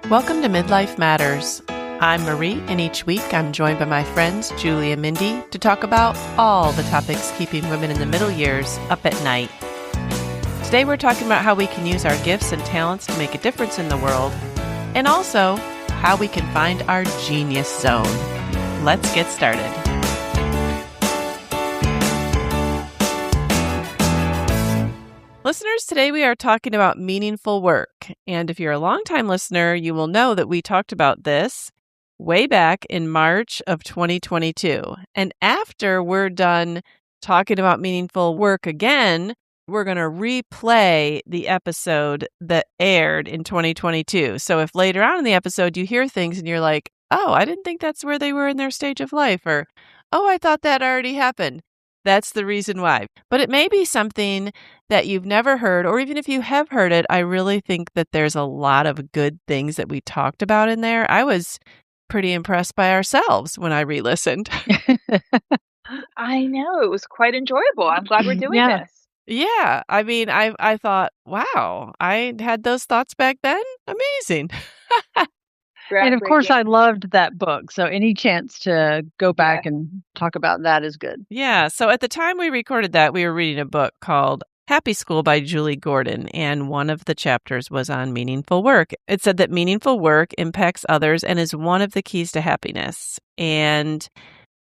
Welcome to Midlife Matters. I'm Marie, and each week I'm joined by my friends Julie and Mindy to talk about all the topics keeping women in the middle years up at night. Today we're talking about how we can use our gifts and talents to make a difference in the world, and also how we can find our genius zone. Let's get started. Listeners, today we are talking about meaningful work. And if you're a longtime listener, you will know that we talked about this way back in March of 2022. And after we're done talking about meaningful work again, we're going to replay the episode that aired in 2022. So if later on in the episode you hear things and you're like, oh, I didn't think that's where they were in their stage of life, or, oh, I thought that already happened. That's the reason why. But it may be something that you've never heard, or even if you have heard it, I really think that there's a lot of good things that we talked about in there. I was pretty impressed by ourselves when I re-listened. I know. It was quite enjoyable. I'm glad we're doing this. Yeah. I mean, I thought, wow, I had those thoughts back then. Amazing. And of course, I loved that book. So any chance to go back and talk about that is good. Yeah. So at the time we recorded that, we were reading a book called Happy School by Julie Gordon. And one of the chapters was on meaningful work. It said that meaningful work impacts others and is one of the keys to happiness. And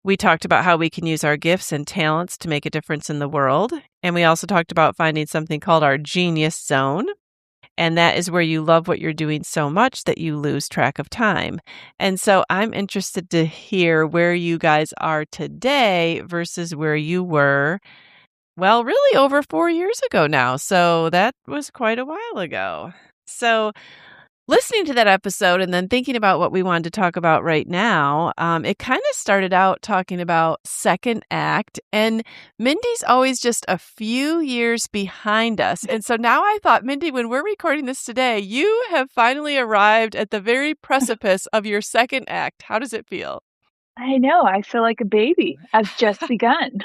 we talked about how we can use our gifts and talents to make a difference in the world. And we also talked about finding something called our genius zone. And that is where you love what you're doing so much that you lose track of time. And so I'm interested to hear where you guys are today versus where you were, well, really over 4 years ago now. So that was quite a while ago. So listening to that episode and then thinking about what we wanted to talk about right now, it kind of started out talking about second act, and Mindy's always just a few years behind us. And so now I thought, Mindy, when we're recording this today, you have finally arrived at the very precipice of your second act. How does it feel? I know. I feel like a baby. I've just begun.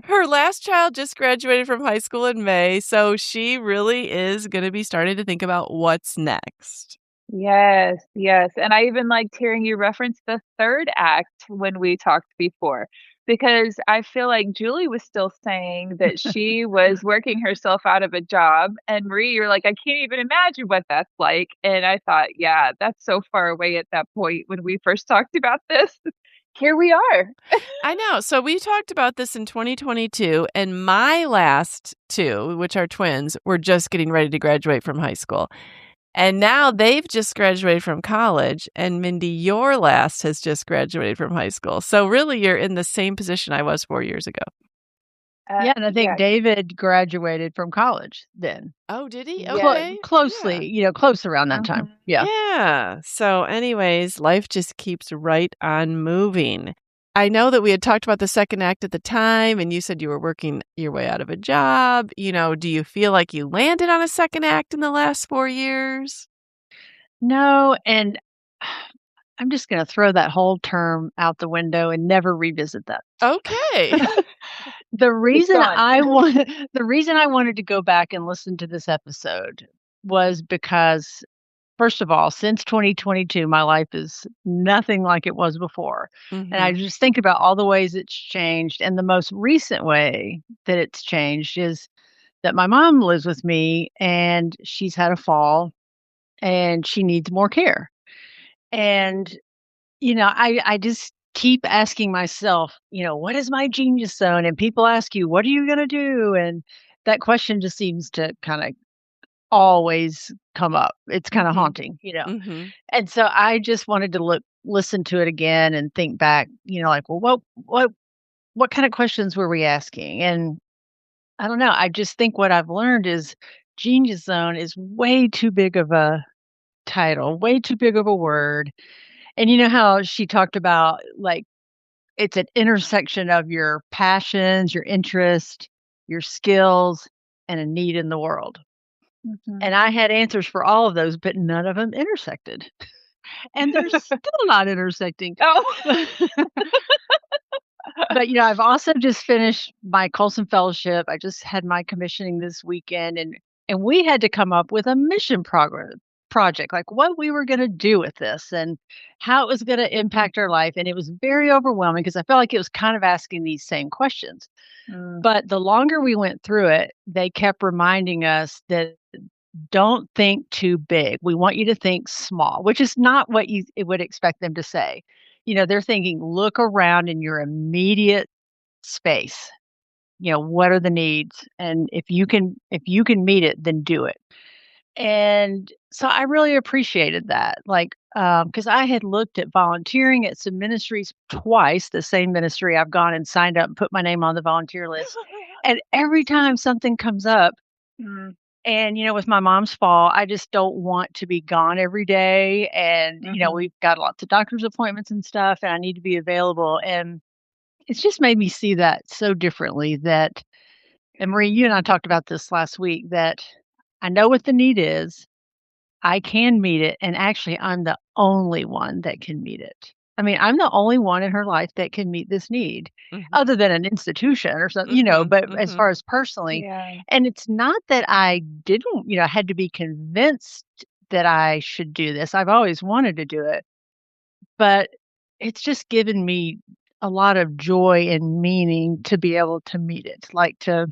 Her last child just graduated from high school in May, so she really is going to be starting to think about what's next. Yes. And I even liked hearing you reference the third act when we talked before, because I feel like Julie was still saying that she was working herself out of a job. And Marie, you're like, I can't even imagine what that's like. And I thought, yeah, that's so far away at that point when we first talked about this. Here we are. I know. So we talked about this in 2022, and my last two, which are twins, were just getting ready to graduate from high school. And now they've just graduated from college, and Mindy, your last has just graduated from high school. So really, you're in the same position I was 4 years ago. And I think David graduated from college then. Oh, did he? Okay. Closely, close around that time. Yeah. Yeah. So anyways, life just keeps right on moving. I know that we had talked about the second act at the time, and you said you were working your way out of a job. Do you feel like you landed on a second act in the last 4 years? No, and I'm just going to throw that whole term out the window and never revisit that. Okay. The reason I wanted to go back and listen to this episode was because, first of all, since 2022, my life is nothing like it was before. Mm-hmm. And I just think about all the ways it's changed. And the most recent way that it's changed is that my mom lives with me and she's had a fall and she needs more care. And, I just keep asking myself, what is my genius zone? And people ask you, what are you going to do? And that question just seems to kind of always come up. It's kind of haunting, Mm-hmm. And so I just wanted to listen to it again and think back, like, well, what kind of questions were we asking? And I don't know. I just think what I've learned is genius zone is way too big of a title, way too big of a word. And you know how she talked about, like, it's an intersection of your passions, your interest, your skills, and a need in the world. Mm-hmm. And I had answers for all of those, but none of them intersected. And they're still not intersecting. Oh. But, I've also just finished my Colson Fellowship. I just had my commissioning this weekend, and we had to come up with a mission project, like what we were going to do with this and how it was going to impact our life. And it was very overwhelming because I felt like it was kind of asking these same questions. Mm. But the longer we went through it, they kept reminding us that don't think too big. We want you to think small, which is not what you would expect them to say. They're thinking, look around in your immediate space. What are the needs? And if you can meet it, then do it. And so I really appreciated that. Like, because I had looked at volunteering at some ministries twice, the same ministry I've gone and signed up and put my name on the volunteer list. And every time something comes up, Mm. and, with my mom's fall, I just don't want to be gone every day. And, Mhm. we've got lots of doctor's appointments and stuff, and I need to be available. And it's just made me see that so differently that, and Marie, you and I talked about this last week, that I know what the need is. I can meet it. And actually, I'm the only one that can meet it. I mean, I'm the only one in her life that can meet this need Mhm. other than an institution or something, Mhm, but as mhm. far as personally, Yeah. and it's not that I didn't, had to be convinced that I should do this. I've always wanted to do it, but it's just given me a lot of joy and meaning to be able to meet it, like to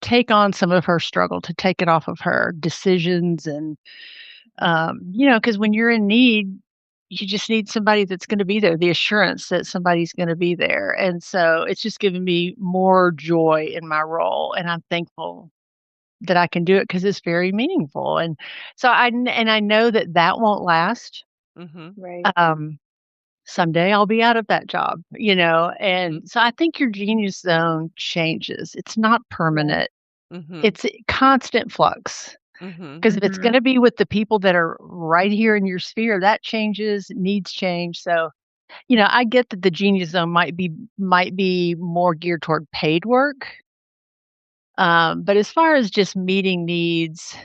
take on some of her struggle, to take it off of her decisions and, because when you're in need, you just need somebody that's going to be there, the assurance that somebody's going to be there. And so it's just given me more joy in my role. And I'm thankful that I can do it because it's very meaningful. And so I know that that won't last. Mhm, Right. Someday I'll be out of that job, mhm, and so I think your genius zone changes. It's not permanent. mhm, It's a constant flux. mhm, Because if it's Mhm. gonna be with the people that are right here in your sphere, that changes, needs change. So, I get that the genius zone might be more geared toward paid work. But as far as just meeting needs,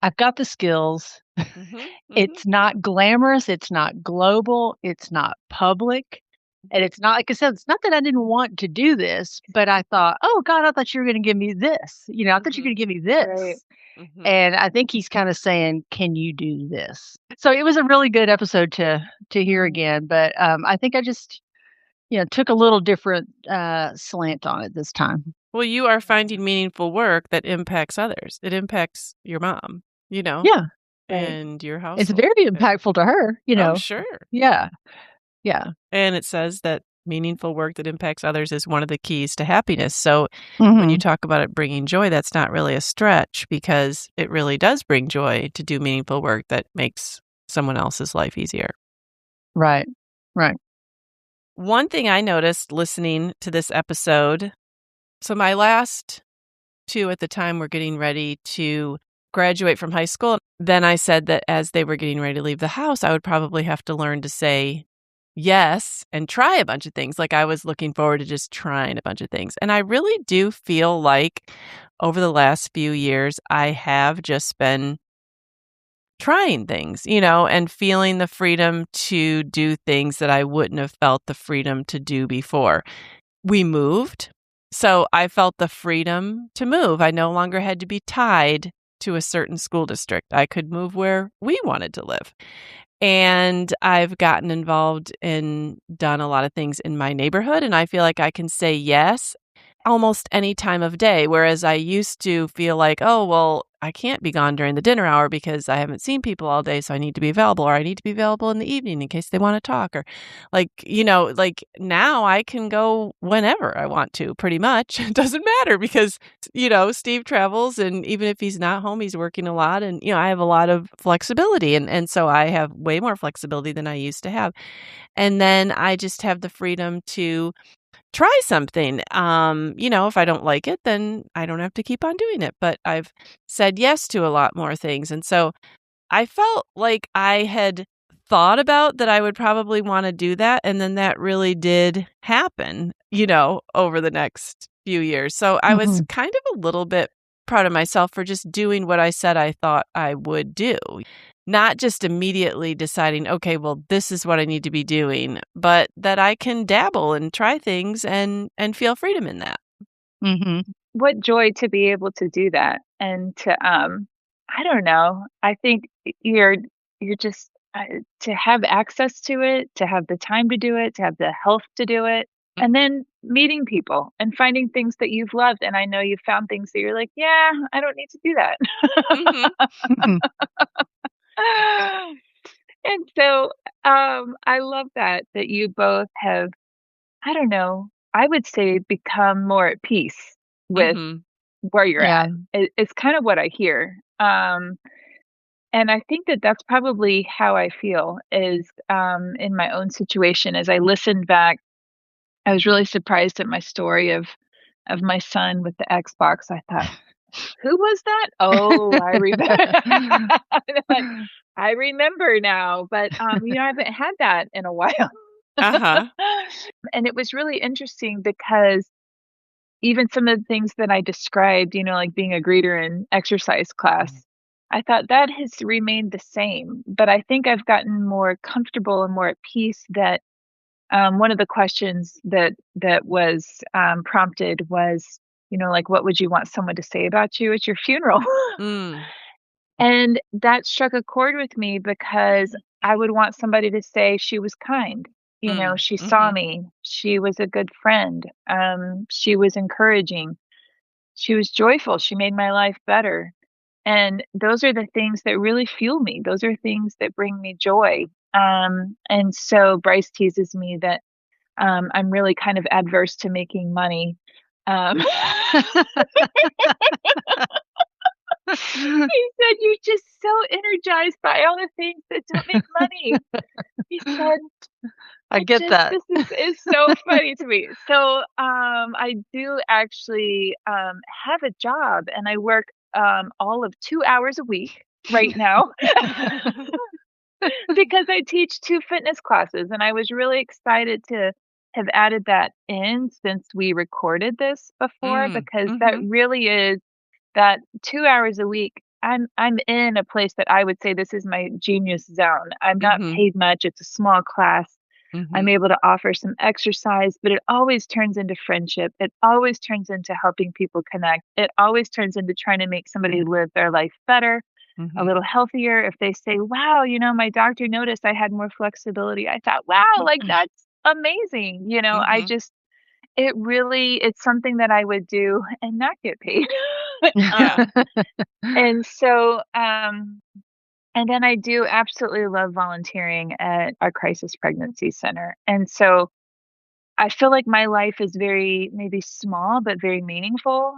I've got the skills. mhm, mhm. It's not glamorous, it's not global, it's not public, and it's not like I said, it's not that I didn't want to do this, but I thought, "Oh god, I thought you were gonna give me this." I thought you were Mhm, gonna give me Right. this. mhm. And I think he's kinda saying, "Can you do this?" So it was a really good episode to hear Mm. again, but, I think I just, took a little different, slant on it this time. Well, you are finding meaningful work that impacts others. It impacts your mom, Yeah, Right. and your it's household. very impactful to her, Oh, sure. Yeah, yeah. And it says that meaningful work that impacts others is one of the keys to happiness. So when you Mhm. talk about it bringing joy, that's not really a stretch because it really does bring joy to do meaningful work that makes someone else's life easier. Right, right. One thing I noticed listening to this episode, so my last two at the time were getting ready to graduate from high school. Then I said that as they were getting ready to leave the house, I would probably have to learn to say yes and try a bunch of things. Like I was looking forward to just trying a bunch of things. And I really do feel like over the last few years, I have just been trying things, and feeling the freedom to do things that I wouldn't have felt the freedom to do before. We moved, so I felt the freedom to move. I no longer had to be tied to a certain school district. I could move where we wanted to live. And I've gotten involved and done a lot of things in my neighborhood, and I feel like I can say yes almost any time of day, whereas I used to feel like, "Oh, well, I can't be gone during the dinner hour because I haven't seen people all day, so I need to be available, or I need to be available in the evening in case they wanna talk," or like, now I can go whenever I want to pretty much. It doesn't matter because, Steve travels, and even if he's not home, he's working a lot, and, I have a lot of flexibility, and so I have way more flexibility than I used to have, and then I just have the freedom to try something. If I don't like it, then I don't have to keep on doing it. But I've said yes to a lot more things. And so I felt like I had thought about that I would probably want to do that. And then that really did happen, over the next few years. So I was Mhm. kind of a little bit proud of myself for just doing what I said I thought I would do. Not just immediately deciding, okay, well, this is what I need to be doing, but that I can dabble and try things and feel freedom in that. Mhm. What joy to be able to do that and to I don't know. I think you're just to have access to it, to have the time to do it, to have the health to do it, and then meeting people and finding things that you've loved. And I know you've found things that you're like, yeah, I don't need to do Mhm. that. And so, I love that you both have, I don't know, I would say become more at peace with Mhm. where you're Yeah. at. It's kind of what I hear. And I think that that's probably how I feel is, in my own situation. As I listened back, I was really surprised at my story of my son with the Xbox. I thought, "Who was that? Oh, I remember." I remember now, but, I haven't had that in a while. Uh-huh. And it was really interesting because even some of the things that I described, like being a greeter in exercise class, I thought that has remained the same, but I think I've gotten more comfortable and more at peace that, one of the questions that was, prompted was, like, "What would you want someone to say about you at your funeral?" Mm. And that struck a chord with me because I would want somebody to say she was kind. Mm. She saw Mhm. me. She was a good friend. She was encouraging. She was joyful. She made my life better. And those are the things that really fuel me. Those are things that bring me joy. And so Bryce teases me that I'm really kind of adverse to making money. Um, he said, "You're just so energized by all the things that don't make money." He said, I get that. this is so funny to me. So, I do actually, have a job and I work, all of 2 hours a week right now because I teach 2 fitness classes, and I was really excited to have added that in since we recorded this before Mm. because that Mhm. really is that 2 hours a week. I'm in a place that I would say this is my genius zone. I'm not Mhm. paid much. It's a small class. I'm Mhm. able to offer some exercise, but it always turns into friendship. It always turns into helping people connect. It always turns into trying to make somebody live their life better, a Mhm. little healthier. If they say, "Wow, my doctor noticed I had more flexibility." I thought, "Wow, like that's amazing." I Mhm. just it's something that I would do and not get paid. Yeah. um, and so, and then I do absolutely love volunteering at our crisis pregnancy center. And so I feel like my life is very maybe small, but very meaningful,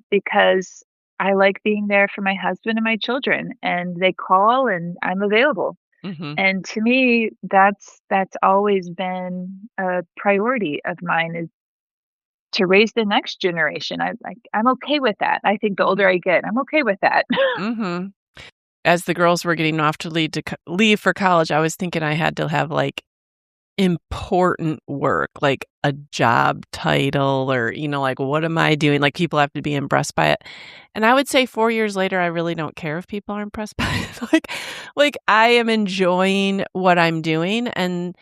because I like being there for my husband and my children, and they call and I'm available. Mhm. And to me, that's always been a priority of mine is to raise the next generation. I'm okay with that. I think the older Mhm. I get, I'm okay with that. Mhm. As the girls were getting off to leave for college, I was thinking I had to have, like, important work, like a job title or, like, what am I doing? Like, people have to be impressed by it. And I would say 4 years later, I really don't care if people are impressed by it. Like, I am enjoying what I'm doing, and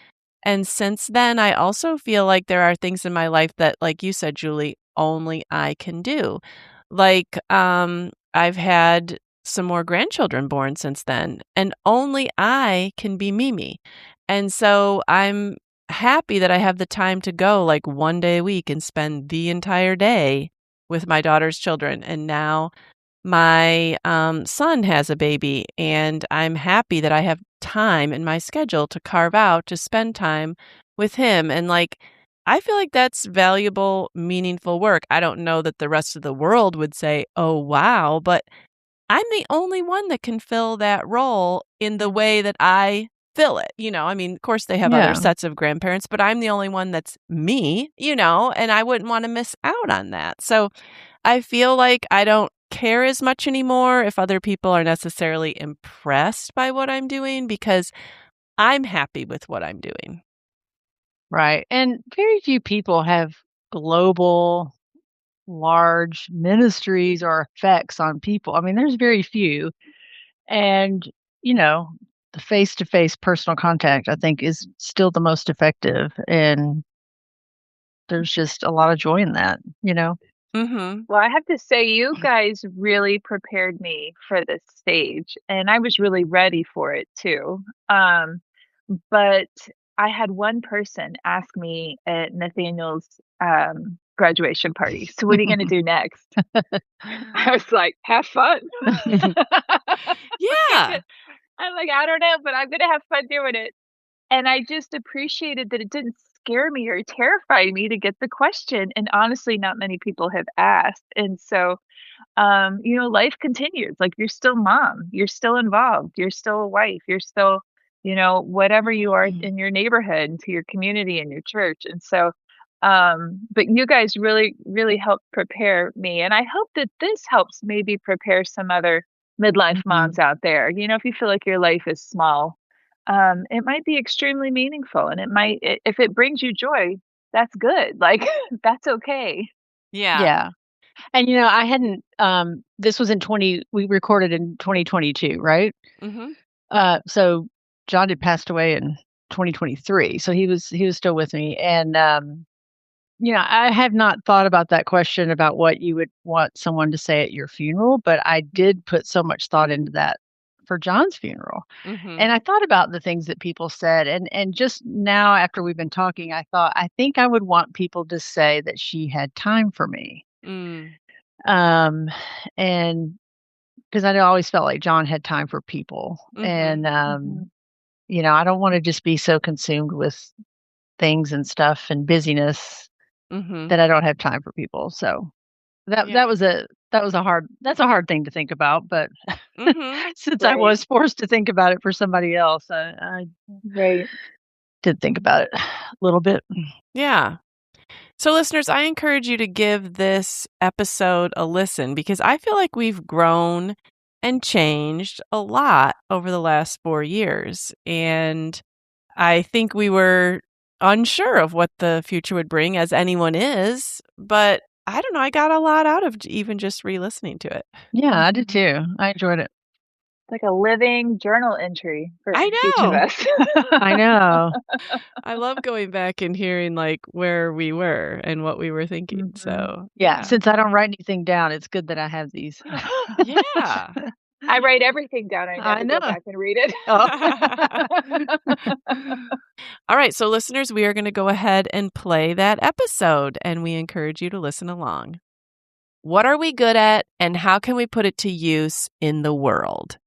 since then, I also feel like there are things in my life that, like you said, Julie, only I can do. Like, I've had some more grandchildren born since then, and only I can be Mimi. And so I'm happy that I have the time to go like 1 day a week and spend the entire day with my daughter's children. And now my, son has a baby, and I'm happy that I have time in my schedule to carve out to spend time with him, and, like, I feel like that's valuable, meaningful work. I don't know that the rest of the world would say, "Oh, wow," but I'm the only one that can fill that role in the way that I fill it, I mean, of course, they have other Yeah. sets of grandparents, but I'm the only one that's me, and I wouldn't wanna miss out on that. So, I feel like I don't care as much anymore if other people are necessarily impressed by what I'm doing because I'm happy with what I'm doing. Right. And very few people have global, large ministries or effects on people. I mean, there's very few. And, you know, the face to face personal contact, I think, is still the most effective. And there's just a lot of joy in that, you know? Mhm. Well, I have to say, you guys really prepared me for this stage, and I was really ready for it too. But I had one person ask me at Nathaniel's graduation party, "So what are you going to do next?" I was like, "Have fun." Yeah. I'm like, "I don't know, but I'm going to have fun doing it." And I just appreciated that it didn't scare me or terrify me to get the question. And honestly, not many people have asked. And so, life continues. Like you're still mom, you're still involved, you're still a wife, you're still, whatever you are in your neighborhood, and to your community and your church. And so, but you guys really, really helped prepare me. And I hope that this helps maybe prepare some other midlife Mhm. moms out there. If you feel like your life is small, it might be extremely meaningful, and if it brings you joy, that's good. Like, that's okay. Yeah. Yeah. And, I hadn't, this was we recorded in 2022, right? Mhm. So John had passed away in 2023. So he was still with me. And, I have not thought about that question about what you would want someone to say at your funeral, but I did put so much thought into that for John's funeral. Mhm. And I thought about the things that people said, and just now after we've been talking, I thought I think I would want people to say that she had time for me. Mm. Um, and because I always felt like John had time for people, and Mhm. Mhm. I don't want to just be so consumed with things and stuff and busyness Mhm. that I don't have time for people. So that Yeah. that was a that's a hard thing to think about, but Mhm. since I Right. was forced to think about it for somebody else, I Right. did think about it a little bit. Yeah. So, listeners, I encourage you to give this episode a listen because I feel like we've grown and changed a lot over the last 4 years. And I think we were unsure of what the future would bring, as anyone is. But I don't know. I got a lot out of even just re listening to it. Yeah, I did Mhm. too. I enjoyed it. It's like a living journal entry for I each of know. us. I know. I love going back and hearing like where we were and what we were thinking. Mhm. So, Yeah, yeah. since I don't write anything down, it's good that I have these. Yeah. I write everything down. I I never go know. back and read it. Oh. All right, so listeners, we are going to go ahead and play that episode, and we encourage you to listen along. What are we good at, and how can we put it to use in the world?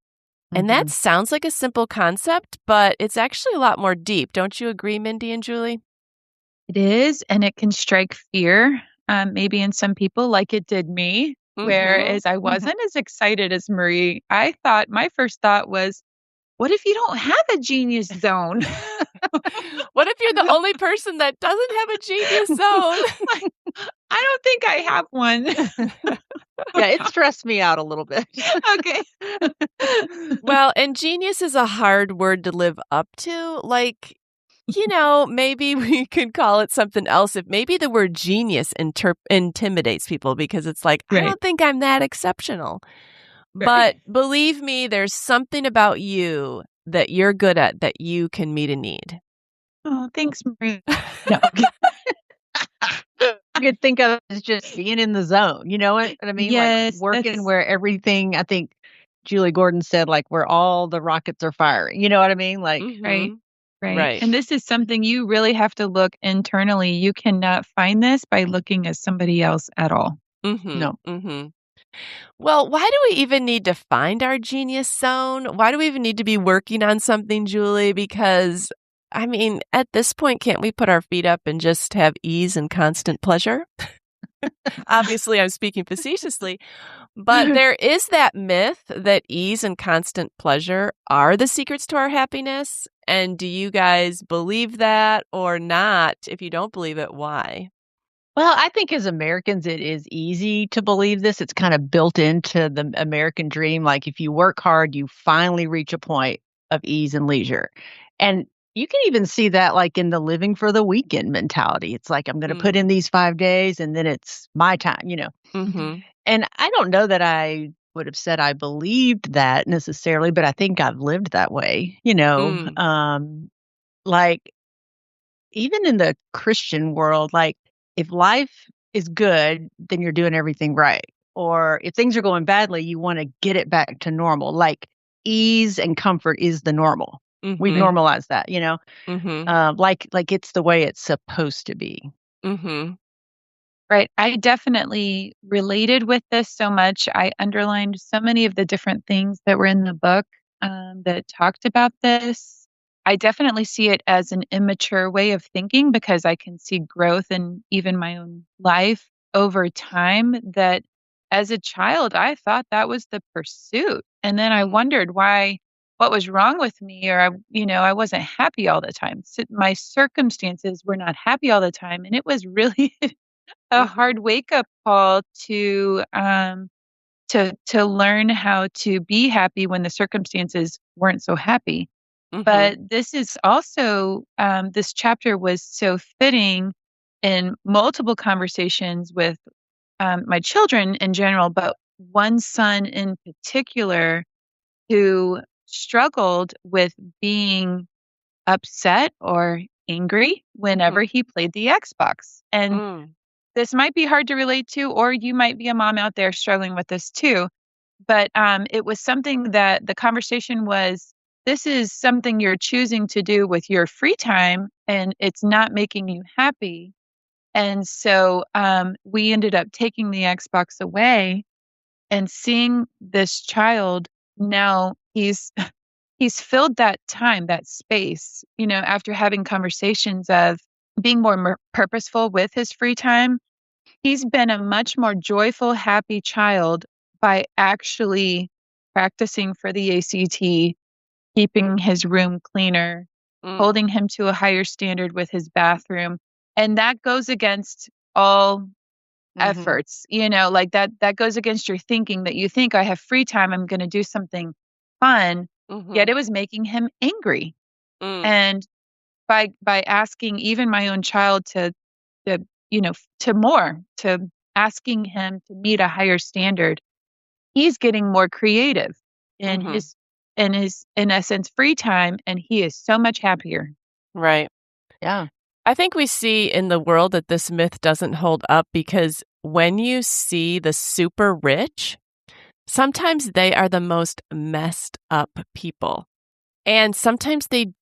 And that Mhm. sounds like a simple concept, but it's actually a lot more deep. Don't you agree, Mindy and Julie? It is, and it can strike fear, maybe in some people, like it did me, Mm-hmm. whereas I wasn't as excited as Marie. My first thought was, what if you don't have a genius zone? What if you're the only person that doesn't have a genius zone? Like, I don't think I have one. Yeah, it stressed me out a little bit. Okay. Well, and genius is a hard word to live up to. Like, maybe we could call it something else. If maybe the word genius intimidates people because it's like, I Right. don't think I'm that exceptional. Right. But believe me, there's something about you that you're good at that you can meet a need. Oh, thanks, Marie. No. I could think of it as just being in the zone. You know what I mean? Like Yes, working that's where everything, I think Julie Gordon said, like where all the rockets are firing. You know what I mean? Like, right. Mm-hmm. Right. Right. And this is something you really have to look internally. You cannot find this by looking at somebody else at all. Mm-hmm. no. Mm-hmm. Well, why do we even need to find our genius zone? Why do we even need to be working on something, Julie? Because, I mean, at this point, can't we put our feet up and just have ease and constant pleasure? Obviously, I'm speaking facetiously, but there is that myth that ease and constant pleasure are the secrets to our happiness. And do you guys believe that or not? If you don't believe it, why? Well, I think as Americans, it is easy to believe this. It's kind of built into the American dream. Like if you work hard, you finally reach a point of ease and leisure. And you can even see that like in the living for the weekend mentality. It's like, I'm going to put in these 5 days and then it's my time. Mm-hmm. And I don't know that I would have said I believed that necessarily, but I think I've lived that way. Mm. Like even in the Christian world, like if life is good, then you're doing everything right. Or if things are going badly, you want to get it back to normal. Like ease and comfort is the normal. We've Mhm. normalized that, Mhm. like it's the way it's supposed to be. Mhm. Right. I definitely related with this so much. I underlined so many of the different things that were in the book that talked about this. I definitely see it as an immature way of thinking because I can see growth in even my own life over time. That as a child, I thought that was the pursuit. And then I wondered what was wrong with me, or I wasn't happy all the time. So my circumstances were not happy all the time. And it was really a hard Mhm. wake up call to learn how to be happy when the circumstances weren't so happy. Mhm. But this is also this chapter was so fitting in multiple conversations with my children in general, but one son in particular who struggled with being upset or angry whenever Mhm. he played the Xbox. And Mm. this might be hard to relate to, or you might be a mom out there struggling with this too. But it was something that the conversation was, this is something you're choosing to do with your free time, and it's not making you happy. And so we ended up taking the Xbox away and seeing this child now he's filled that time, that space, after having conversations of being more purposeful with his free time. He's been a much more joyful, happy child by actually practicing for the ACT, keeping his room cleaner, Mm. holding him to a higher standard with his bathroom. And that goes against all Mhm. efforts, like that goes against your thinking that you think I have free time, I'm going to do something fun. Yet Mhm. it was making him angry. Mm. And by asking even my own child to to more, to asking him to meet a higher standard, he's getting more creative in Mhm. his in essence free time, and he is so much happier. Right. Yeah. I think we see in the world that this myth doesn't hold up because when you see the super rich, sometimes they are the most messed up people. And sometimes they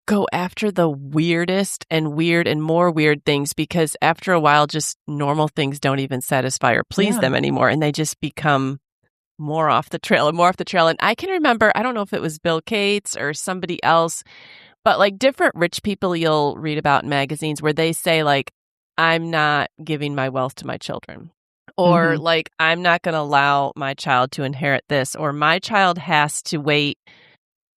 go after the weirdest and weird and more weird things because after a while, just normal things don't even satisfy or please Yeah. them anymore. And they just become more off the trail and more off the trail. And I can remember, I don't know if it was Bill Gates or somebody else, but like different rich people you'll read about in magazines where they say, like, I'm not giving my wealth to my children. Or Mhm. like, I'm not going to allow my child to inherit this. Or my child has to wait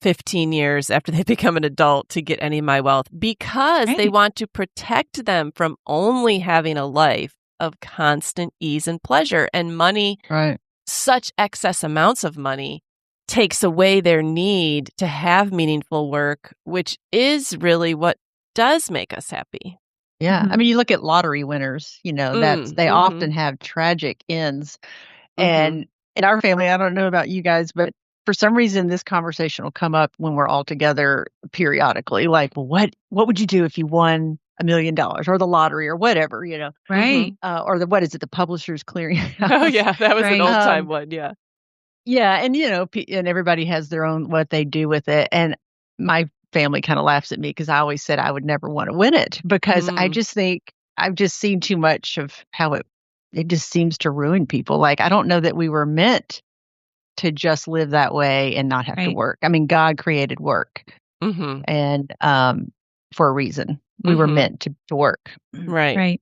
15 years after they become an adult to get any of my wealth because they Right. want to protect them from only having a life of constant ease and pleasure. And money, Right. such excess amounts of money, takes away their need to have meaningful work, which is really what does make us happy. Yeah. I Mhm. mean, you look at lottery winners, Mm, they often mhm, have tragic ends. mhm, And in our family, I don't know about you guys, but for some reason this conversation will come up when we're all together periodically. Like, well, what would you do if you won $1 million or the lottery or whatever, mhm. Right. or the what is it, the Publishers Oh, Clearinghouse? yeah, that was an Right. old time um, one, yeah. yeah, and and everybody has their own what they do with it. And my family kind of laughs at me because I always said I would never want to win it because I Mm, just think I've just seen too much of how it just seems to ruin people. Like I don't know that we were meant to just live that way and not have to Right. work. I mean, God created work mhm, and for a reason. We were mhm, meant to work. right. Right.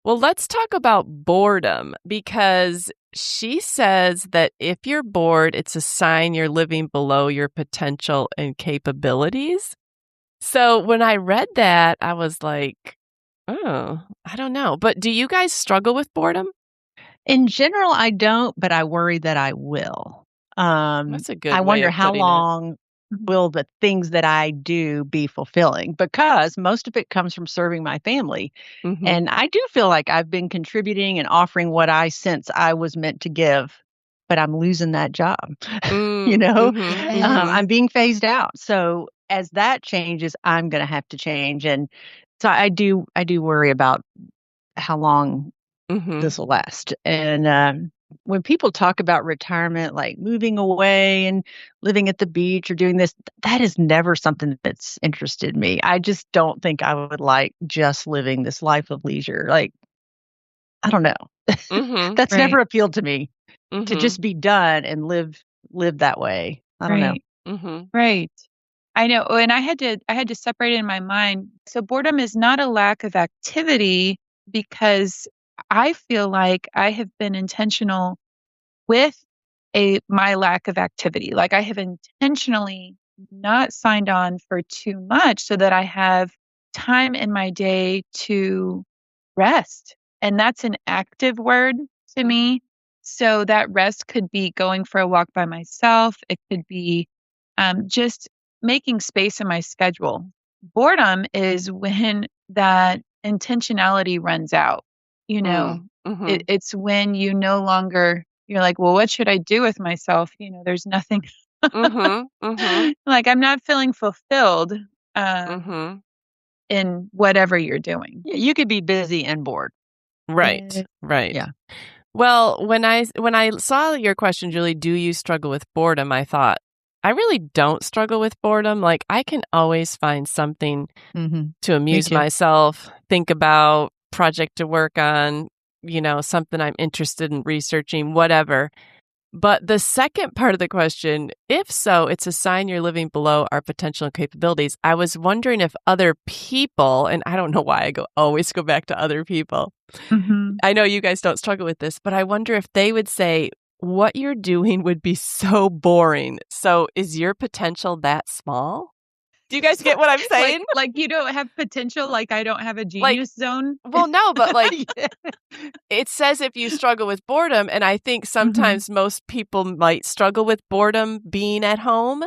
Well, let's talk about boredom because she says that if you're bored, it's a sign you're living below your potential and capabilities. So when I read that, I was like, oh, I don't know. But do you guys struggle with boredom? In general, I don't, but I worry that I will. That's a I good way wonder of how putting it. long Mhm. will the things that I do be fulfilling because most of it comes from serving my family. Mhm. And I do feel like I've been contributing and offering what I sense I was meant to give, but I'm losing that job. you Mm, know, mhm, Yes. mhm. I'm being phased out. So as that changes, I'm going to have to change. And so I do worry about how long Mhm. this will last. And when people talk about retirement, like moving away and living at the beach or doing this, that is never something that's interested me. I just don't think I would like just living this life of leisure. Like, I don't know. Mhm. That's Right. never appealed to me, to Mhm. just be done and live that way. I don't know. Right. Mhm. Right. I know. And I had to separate it in my mind. So boredom is not a lack of activity, because I feel like I have been intentional with my lack of activity. Like I have intentionally not signed on for too much so that I have time in my day to rest. And that's an active word to me. So that rest could be going for a walk by myself. It could be just making space in my schedule. Boredom is when that intentionality runs out. You know, Mhm. it's when you no longer, you're like, well, what should I do with myself? There's nothing Mhm. Mhm. like I'm not feeling fulfilled Mhm. in whatever you're doing. Yeah, you could be busy and bored. Right. Right. Yeah. Well, when I saw your question, Julie, do you struggle with boredom? I thought, I really don't struggle with boredom. Like, I can always find something Mm-hmm. to amuse too. myself, think about, project to work on, something I'm interested in researching, whatever. But the second part of the question, if so, it's a sign you're living below our potential and capabilities. I was wondering if other people, and I don't know why I always go back to other people. Mm-hmm. I know you guys don't struggle with this, but I wonder if they would say what you're doing would be so boring. So is your potential that small? Do you guys get what I'm saying? Like you don't have potential, like I don't have a Like, genius zone. well, no, but like Yeah. it says if you struggle with boredom, and I think sometimes most people might struggle with boredom being at home.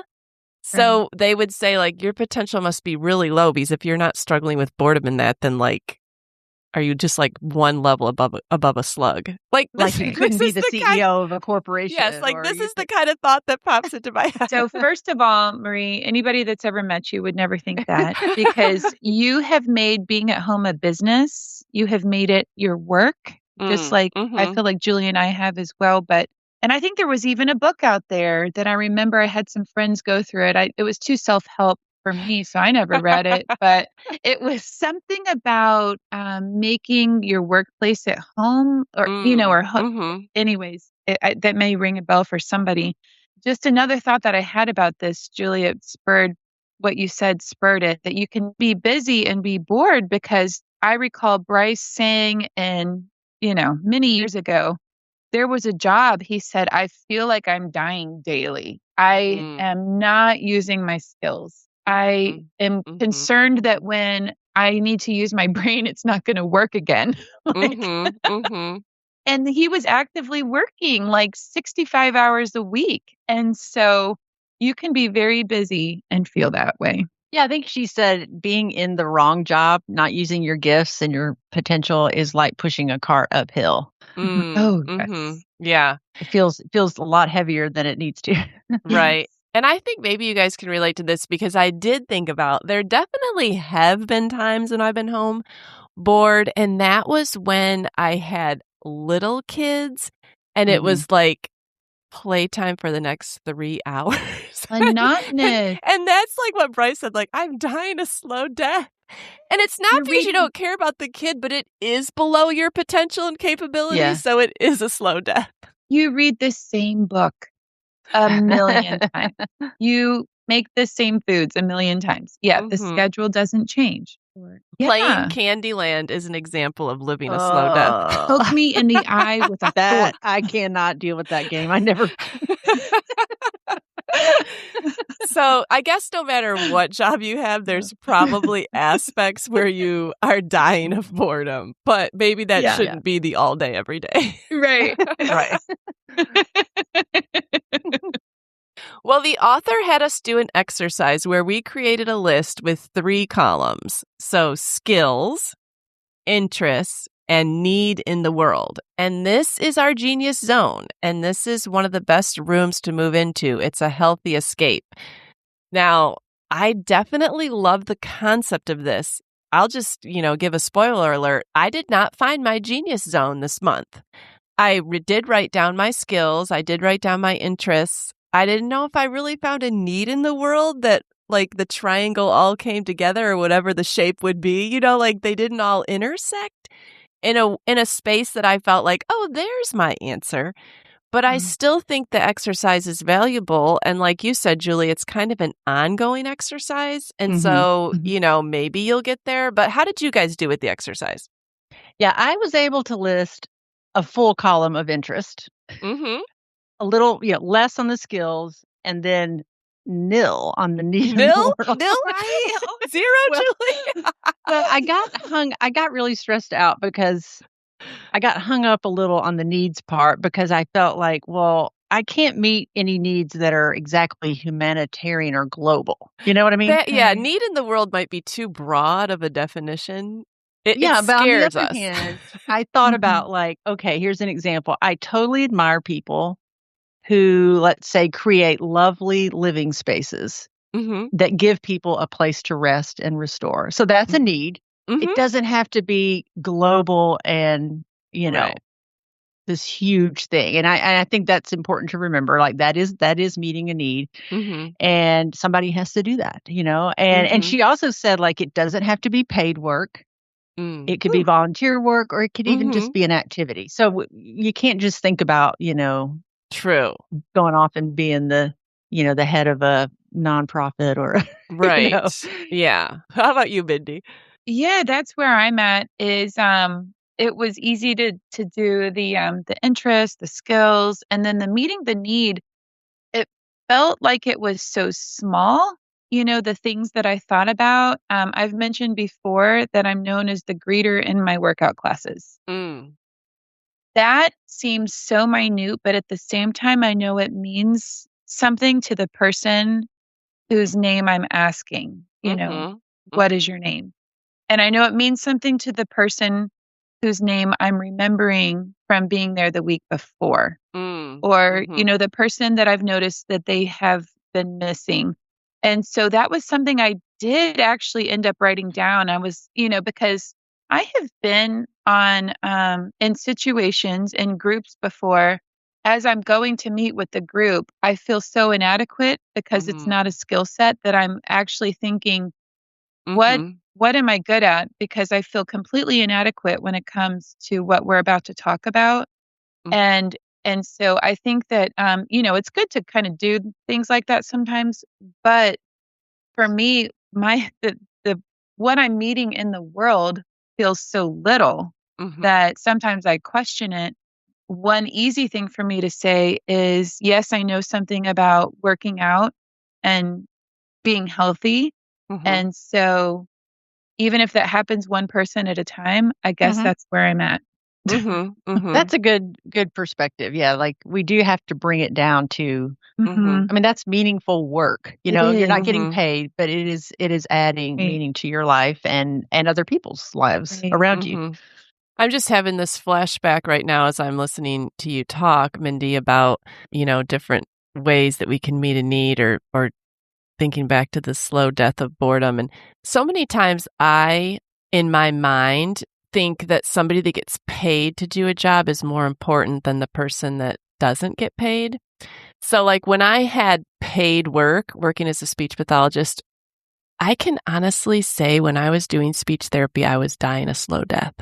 So they would say like your potential must be really low, because if you're not struggling with boredom in that, then like, are you just like one level above a slug? Like this, Like you couldn't be is the the kind, CEO of a corporation. yes, like or this you is the kind of thought that pops into my head. So first of all, Marie, anybody that's ever met you would never think that, because you have made being at home a business. You have made it your work, just like I feel like Julie and I have as well. And I think there was even a book out there that I remember I had some friends go through it. It was too self-help for me, so I never read it. But it was something about making your workplace at home, or anyways, that may ring a bell for somebody. Just another thought that I had about this, Julia, spurred what you said, spurred it, that you can be busy and be bored, because I recall Bryce saying many years ago, there was a job, he said, I feel like I'm dying daily. I am not using my skills. I am concerned that when I need to use my brain, it's not going to work again. And he was actively working like 65 hours a week. And so you can be very busy and feel that way. Yeah, I think she said being in the wrong job, not using your gifts and your potential, is like pushing a cart uphill. Oh, yes. Yeah. It feels a lot heavier than it needs to. Right. And I think maybe you guys can relate to this, because I did think about, there definitely have been times when I've been home bored, and that was when I had little kids, and it was like playtime for the next 3 hours. Monotonous. And that's like what Bryce said, like, I'm dying a slow death. And it's not because you don't care about the kid, but it is below your potential and capability, Yeah. so it is a slow death. You read the same book a million times. You make the same foods a million times. Yeah, the schedule doesn't change. Playing Candyland is an example of living a slow death. Poke me in the eye with a That fork. I cannot deal with that game. I never. So I guess no matter what job you have, there's probably aspects where you are dying of boredom, but maybe that shouldn't be the all day, every day. Right. Right. Well, the author had us do an exercise where we created a list with 3 columns. So skills, interests, and need in the world. And this is our genius zone. And this is one of the best rooms to move into. It's a healthy escape. Now, I definitely love the concept of this. I'll just, give a spoiler alert. I did not find my genius zone this month. I did write down my skills. I did write down my interests. I didn't know if I really found a need in the world that like the triangle all came together or whatever the shape would be, like they didn't all intersect in a space that I felt like, oh, there's my answer. But I still think the exercise is valuable. And like you said, Julie, it's kind of an ongoing exercise. And so, maybe you'll get there. But how did you guys do with the exercise? Yeah, I was able to list a full column of interest, Mm-hmm. a little, less on the skills, and then nil on the need. Nil? Right? Zero, Julie? But I got really stressed out because I got hung up a little on the needs part because I felt like, well, I can't meet any needs that are exactly humanitarian or global. You know what I mean? Yeah, need in the world might be too broad of a definition. It But on the scares other us. hand, I thought about like, okay, here's an example. I totally admire people who, let's say, create lovely living spaces that give people a place to rest and restore. So that's a need. It doesn't have to be global and, Right. this huge thing. And I think that's important to remember. Like that is meeting a need. And somebody has to do that, And she also said like it doesn't have to be paid work. It could be volunteer work, or it could even just be an activity. So you can't just think about, True. going off and being the head of a nonprofit or Right. Yeah. How about you, Mindy? Yeah, that's where I'm at is it was easy to do the interest, the skills, and then the meeting the need. It felt like it was so small, the things that I thought about. I've mentioned before that I'm known as the greeter in my workout classes. That seems so minute, but at the same time, I know it means something to the person whose name I'm asking, what is your name? And I know it means something to the person whose name I'm remembering from being there the week before. Or, the person that I've noticed that they have been missing. And so that was something I did actually end up writing down. I was, because I have been on in situations in groups before. As I'm going to meet with the group, I feel so inadequate because it's not a skill set that I'm actually thinking, what am I good at? Because I feel completely inadequate when it comes to what we're about to talk about. And so I think that, it's good to kind of do things like that sometimes. But for me, the what I'm meeting in the world feels so little that sometimes I question it. One easy thing for me to say is, yes, I know something about working out and being healthy. And so even if that happens one person at a time, I guess that's where I'm at. That's a good perspective. Yeah, like we do have to bring it down to I mean, that's meaningful work. You're not getting paid, but it is adding meaning to your life and other people's lives around you. I'm just having this flashback right now as I'm listening to you talk, Mindy, about, different ways that we can meet a need or thinking back to the slow death of boredom. And so many times I, in my mind, think that somebody that gets paid to do a job is more important than the person that doesn't get paid. So like when I had paid work, working as a speech pathologist, I can honestly say when I was doing speech therapy, I was dying a slow death.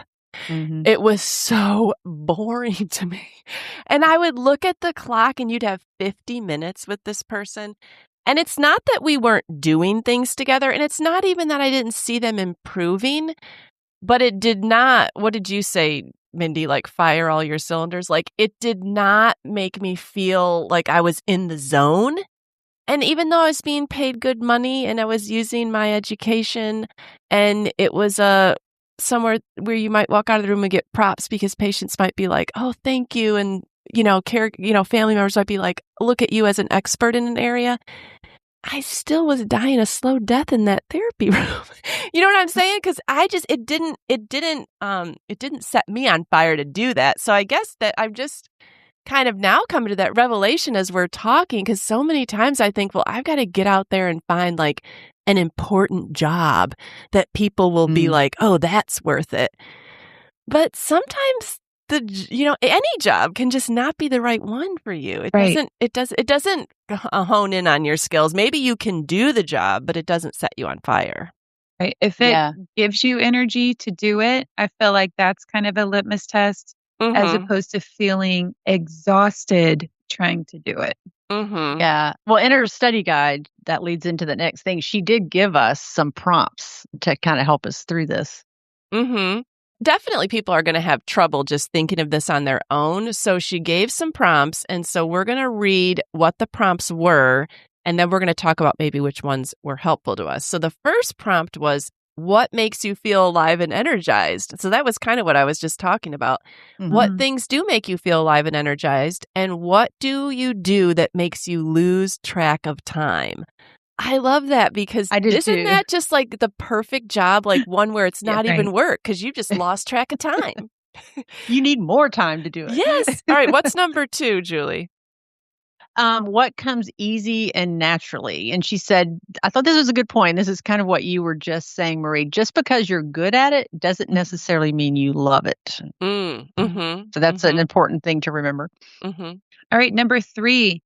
It was so boring to me. And I would look at the clock and you'd have 50 minutes with this person. And it's not that we weren't doing things together. And it's not even that I didn't see them improving, but it did not, what did you say, Mindy, like fire all your cylinders? Like it did not make me feel like I was in the zone. And even though I was being paid good money and I was using my education and it was somewhere where you might walk out of the room and get props because patients might be like, oh, thank you. And, family members might be like, look at you as an expert in an area. I still was dying a slow death in that therapy room. You know what I'm saying? Because it didn't set me on fire to do that. So I guess that I'm just kind of now coming to that revelation as we're talking, because so many times I think, well, I've got to get out there and find like an important job that people will be like, oh, that's worth it. But sometimes any job can just not be the right one for you. It doesn't hone in on your skills. Maybe you can do the job, but it doesn't set you on fire. Right. If it gives you energy to do it, I feel like that's kind of a litmus test as opposed to feeling exhausted trying to do it. Yeah. Well, in her study guide, that leads into the next thing. She did give us some prompts to kind of help us through this. Definitely people are going to have trouble just thinking of this on their own. So she gave some prompts. And so we're going to read what the prompts were. And then we're going to talk about maybe which ones were helpful to us. So the first prompt was, what makes you feel alive and energized? So that was kind of what I was just talking about. What things do make you feel alive and energized? And what do you do that makes you lose track of time? I love that because isn't that just like the perfect job, like one where it's not even work because you just lost track of time? You need more time to do it. Yes. All right. What's number 2, Julie? What comes easy and naturally? And she said, I thought this was a good point. This is kind of what you were just saying, Marie. Just because you're good at it doesn't necessarily mean you love it. So that's an important thing to remember. All right. Number 3,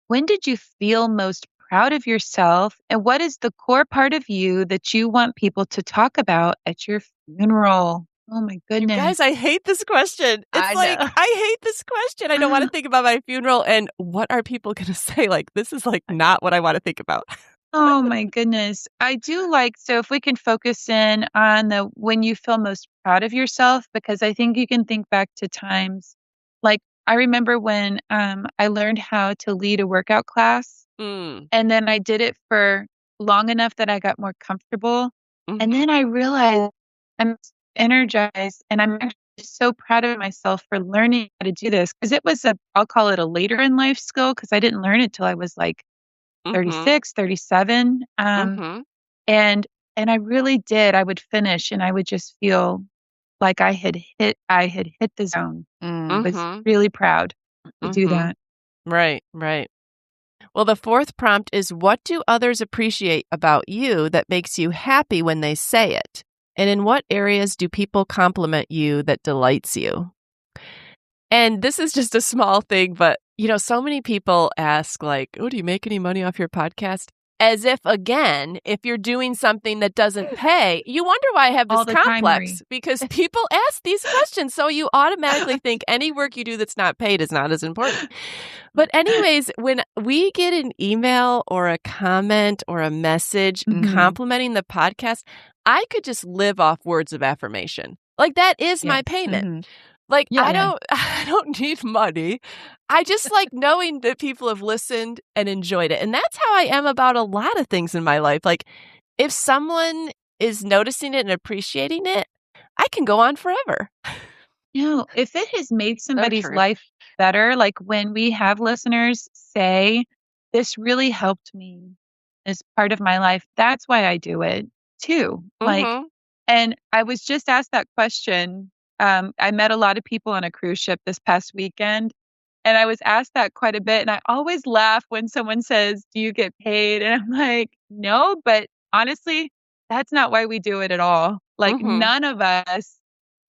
when did you feel most proud of yourself? And what is the core part of you that you want people to talk about at your funeral? Oh my goodness. You guys, I hate this question. I hate this question. I don't want to think about my funeral and what are people going to say? Like, this is like not what I want to think about. Oh my goodness. I do so if we can focus in on when you feel most proud of yourself, because I think you can think back to times like I remember when I learned how to lead a workout class and then I did it for long enough that I got more comfortable. And then I realized I'm energized and I'm actually so proud of myself for learning how to do this because it was I'll call it a later in life skill because I didn't learn it till I was like 36, 37. And I really did. I would finish and I would just feel like I had hit the zone. I was really proud to do that. Right. Well, the fourth prompt is, what do others appreciate about you that makes you happy when they say it? And in what areas do people compliment you that delights you? And this is just a small thing, but, so many people ask like, oh, do you make any money off your podcast? As if, again, if you're doing something that doesn't pay, you wonder why I have this complex because people ask these questions. So you automatically think any work you do that's not paid is not as important. But anyways, when we get an email or a comment or a message complimenting the podcast, I could just live off words of affirmation. Like that is my payment. Like I don't need money. I just like knowing that people have listened and enjoyed it. And that's how I am about a lot of things in my life. Like if someone is noticing it and appreciating it, I can go on forever. If it has made somebody's life better, like when we have listeners say, this really helped me as part of my life, that's why I do it too. And I was just asked that question. I met a lot of people on a cruise ship this past weekend, and I was asked that quite a bit. And I always laugh when someone says, do you get paid? And I'm like, no, but honestly, that's not why we do it at all. Like none of us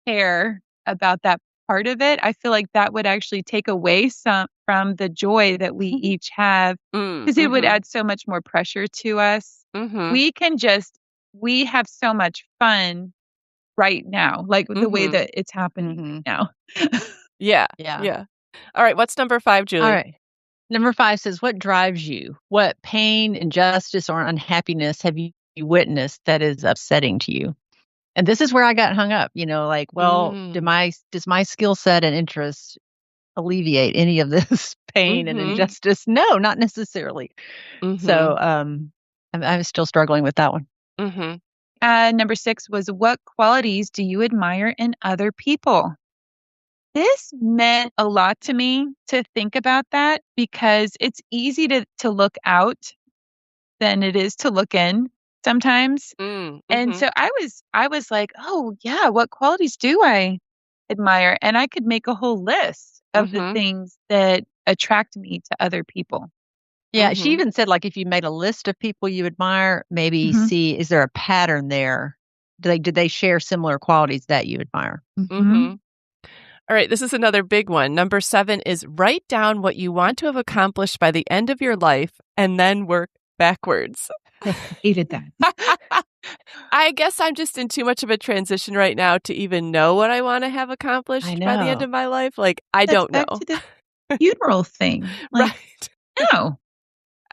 care about that part of it. I feel like that would actually take away some from the joy that we each have because it would add so much more pressure to us. We have so much fun right now, like the way that it's happening now. Yeah. All right. What's number 5, Julie? All right. Number 5 says, what drives you? What pain, injustice, or unhappiness have you witnessed that is upsetting to you? And this is where I got hung up, does my skill set and interest alleviate any of this pain and injustice? No, not necessarily. So I'm still struggling with that one. Number 6 was, what qualities do you admire in other people? This meant a lot to me to think about that because it's easy to look out than it is to look in sometimes. And so I was like, oh yeah, what qualities do I admire? And I could make a whole list of the things that attract me to other people. Yeah, she Mhm. even said, like, if you made a list of people you admire, maybe Mhm. see, is there a pattern there? Did they share similar qualities that you admire? Mhm. All right, this is another big one. Number 7 is write down what you want to have accomplished by the end of your life and then work backwards. Hated that. I guess I'm just in too much of a transition right now to even know what I want to have I accomplished by the end know. of my life. Like, I That's don't back know. to the funeral thing. Like, Right. no.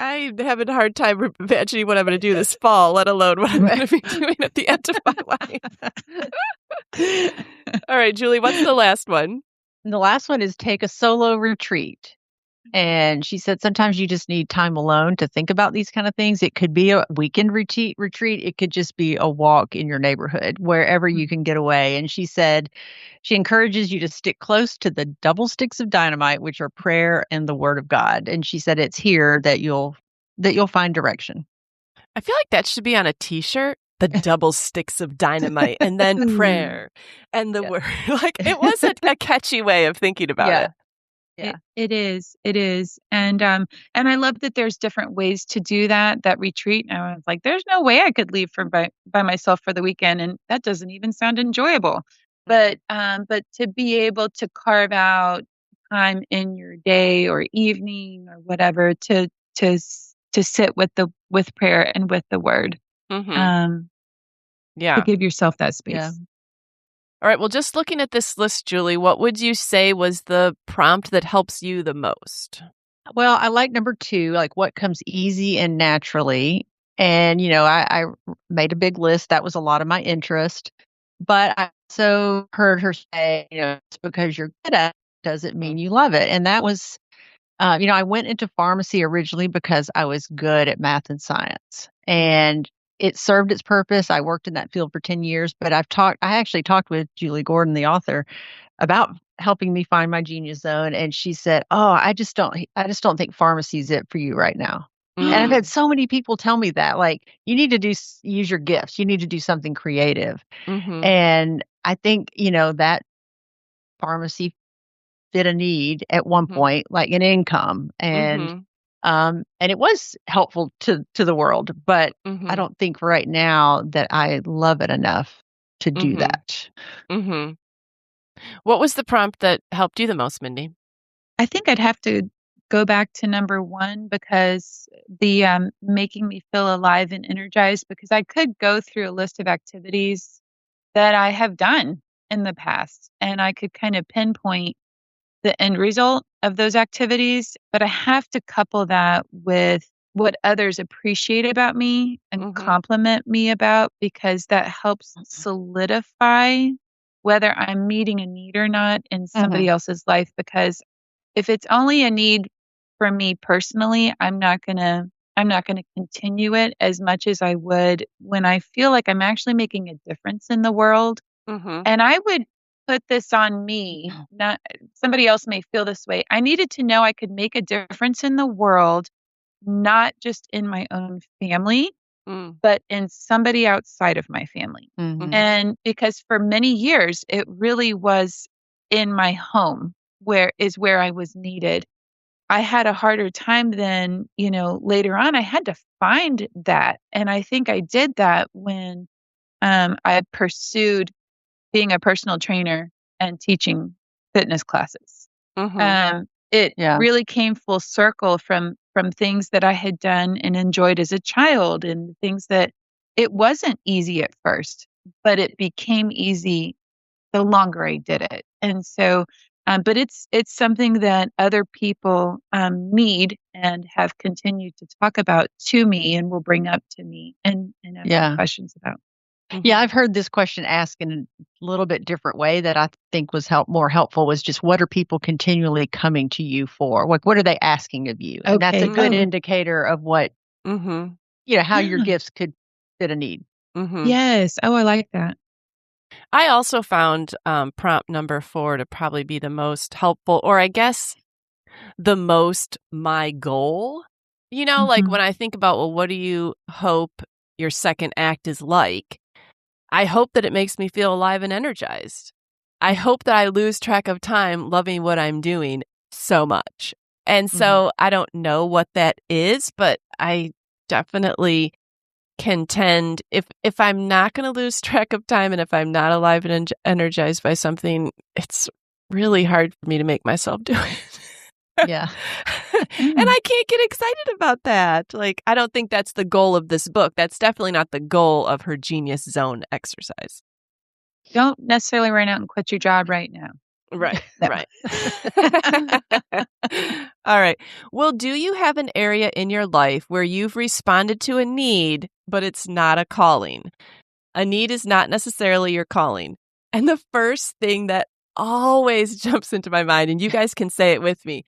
I'm having a hard time imagining what I'm going to do this fall, let alone what I'm going to be doing at the end of my life. All right, Julie, what's the last one? And the last one is take a solo retreat. And she said sometimes you just need time alone to think about these kind of things. It could be a weekend retreat. It could just be a walk in your neighborhood, wherever you can get away. And she said she encourages you to stick close to the double sticks of dynamite, which are prayer and the word of God. And she said it's here that you'll find direction. I feel like that should be on a t-shirt. The double sticks of dynamite and then Ooh. prayer and the Yeah. word. Like, it was a catchy way of thinking about Yeah. it. Yeah. It is. It is. And I love that there's different ways to do that retreat. And I was like, there's no way I could leave by myself for the weekend. And that doesn't even sound enjoyable. But to be able to carve out time in your day or evening or whatever to sit with prayer and with the word. Mhm. To Yeah. give yourself that space. Yeah. All right, well, just looking at this list, Julie, what would you say was the prompt that helps you the most? Well, I like number 2, like what comes easy and naturally. And, I made a big list. That was a lot of my interest. But I also heard her say, it's because you're good at it doesn't mean you love it. And that was, I went into pharmacy originally because I was good at math and science. And it served its purpose. I worked in that field for 10 years, but I actually talked with Julie Gordon, the author, about helping me find my genius zone, and she said, "Oh, I just don't think pharmacy is it for you right now." And I've had Mm. so many people tell me that, like, you need to use your gifts. You need to do something creative. Mhm. And I think, that pharmacy fit a need at one Mhm. point, like an income, Mhm. and it was helpful to the world, but I Mhm. don't think right now that I love it enough to do Mhm. that. Mhm. What was the prompt that helped you the most, Mindy? I think I'd have to go back to number 1 because the making me feel alive and energized, because I could go through a list of activities that I have done in the past and I could kind of pinpoint the end result of those activities, but I have to couple that with what others appreciate about me and Mhm. compliment me about, because that helps solidify whether I'm meeting a need or not in somebody else's life. Because if it's only a need for me personally, I'm not gonna continue it as much as I would when I feel like I'm actually making a difference in the world. Mhm. And I would put this on me, not somebody else may feel this way. I needed to know I could make a difference in the world, not just in my own family, Mm. but in somebody outside of my family. Mhm. Mhm. And because for many years, it really was in my home where I was needed. I had a harder time than, later on I had to find that. And I think I did that when I pursued being a personal trainer and teaching fitness classes. Mhm. It Yeah. really came full circle from things that I had done and enjoyed as a child, and things that it wasn't easy at first, but it became easy the longer I did it. And so, but it's something that other people need and have continued to talk about to me and will bring up to me and ask me Yeah. questions about. Yeah, Mhm. I've heard this question asked in a little bit different way that I think was more helpful, was just what are people continually coming to you for? What are they asking of you? And that's a Okay. good Mhm. indicator of what, Mhm. how your Yeah. gifts could fit a need. Mhm. Yes. Oh, I like that. I also found prompt number 4 to probably be the most helpful, or I guess the most my goal. Like Mhm. when I think about, well, what do you hope your second act is like? I hope that it makes me feel alive and energized. I hope that I lose track of time loving what I'm doing so much. And so I don't know what that is, but I definitely contend if I'm not going to lose track of time and if I'm not alive and energized by something, it's really hard for me to make myself do it. Yeah. And I can't get excited about that. Like, I don't think that's the goal of this book. That's definitely not the goal of her Genius Zone exercise. Don't necessarily run out and quit your job right now. Right, No. right. All right. Well, do you have an area in your life where you've responded to a need, but it's not a calling? A need is not necessarily your calling. And the first thing that always jumps into my mind, and you guys can say it with me,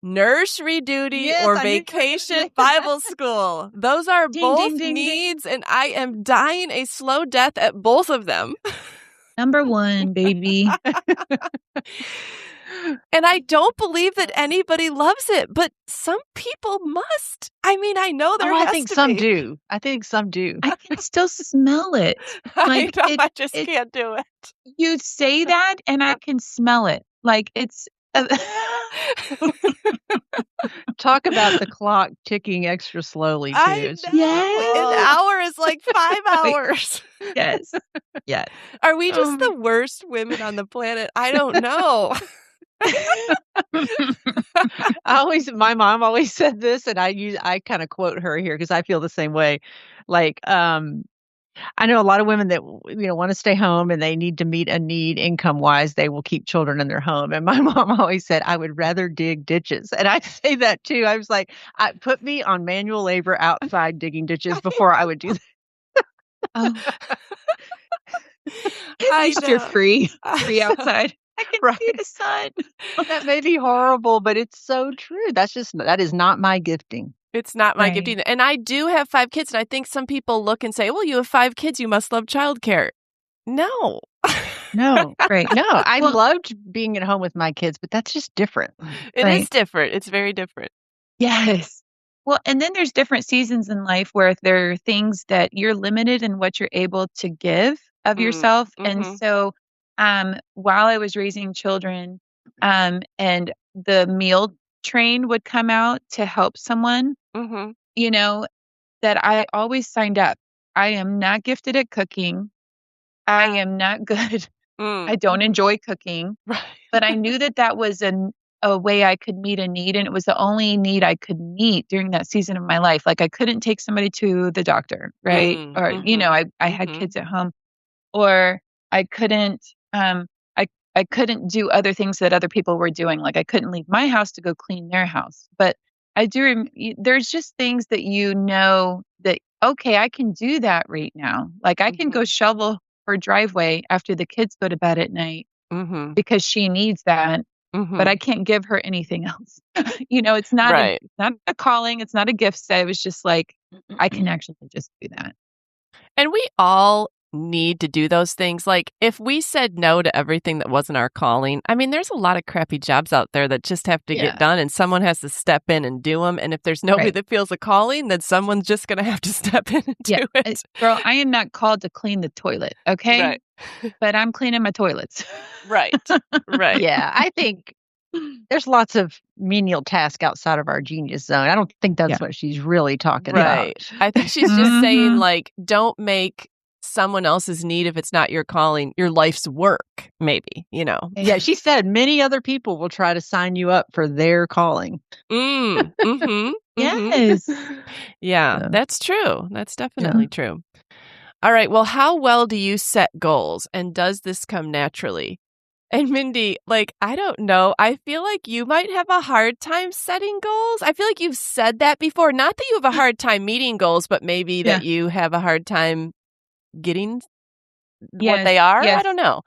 nursery duty Yes, or I knew you were gonna vacation say Bible school. Those are Ding, both ding, ding, ding. needs, and I am dying a slow death at both of them. Number one, baby. And I don't believe that anybody loves it, but some people must. I mean, I know there has I think to some be. do. I think some do. I can still smell it. I Like, know, it- I just it- can't do it. You say that, and I can smell it. Like, it's. Talk about the clock ticking extra slowly too. I It's know. just- An hour is like 5 hours. Yes. Yes. Are we just Oh the worst women on the planet? I don't know. my mom always said this, and I kind of quote her here because I feel the same way. Like, I know a lot of women that want to stay home and they need to meet a need income wise. They will keep children in their home. And my mom always said, I would rather dig ditches. And I say that too. I was like, put me on manual labor outside digging ditches before I would do that. Oh, I at least you're know. free outside. I can Right. see the sun. That may be horrible, but it's so true. That is not my gifting. It's not my Right. gifting. And I do have 5 kids, and I think some people look and say, well, you have 5 kids, you must love childcare. No. No, Right. no, I Well- loved being at home with my kids, but that's just different. It is Right. different. It's very different. Yes. Well, and then there's different seasons in life where there are things that you're limited in what you're able to give of yourself. And mhm. so while I was raising children, and the meal train would come out to help someone, Mm-hmm. that I always signed up. I am not gifted at cooking. I am not good. I don't enjoy cooking, Right. but I knew that was a way I could meet a need, and it was the only need I could meet during that season of my life. Like, I couldn't take somebody to the doctor, right? Or I had mhm. kids at home, or I couldn't I couldn't do other things that other people were doing. Like, I couldn't leave my house to go clean their house. But I do. There's just things that that, okay, I can do that right now. Like, I can go shovel her driveway after the kids go to bed at night Mm-hmm. because she needs that. Mm-hmm. But I can't give her anything else. It's not Right. it's not a calling. It's not a gift set. It was just like, I can actually just do that. And we all need to do those things. Like, if we said no to everything that wasn't our calling, I mean, there's a lot of crappy jobs out there that just have to Yeah. get done, and someone has to step in and do them. And if there's nobody Right. that feels a calling, then someone's just going to have to step in and do it. Girl, I am not called to clean the toilet, okay? Right. But I'm cleaning my toilets. Right. Right. Yeah, I think there's lots of menial tasks outside of our genius zone. I don't think that's Yeah. what she's really talking Right. about. I think she's just saying, Mhm. like, don't make someone else's need, if it's not your calling, your life's work, maybe, Yeah, she said many other people will try to sign you up for their calling. Mm-hmm. Yes. Yeah, So- that's true. That's definitely true. All right. Well, how well do you set goals? And does this come naturally? And Mindy, like, I don't know. I feel like you might have a hard time setting goals. I feel like you've said that before. Not that you have a hard time meeting goals, but maybe that you have a hard time getting what Yes, they are. I yes. don't know.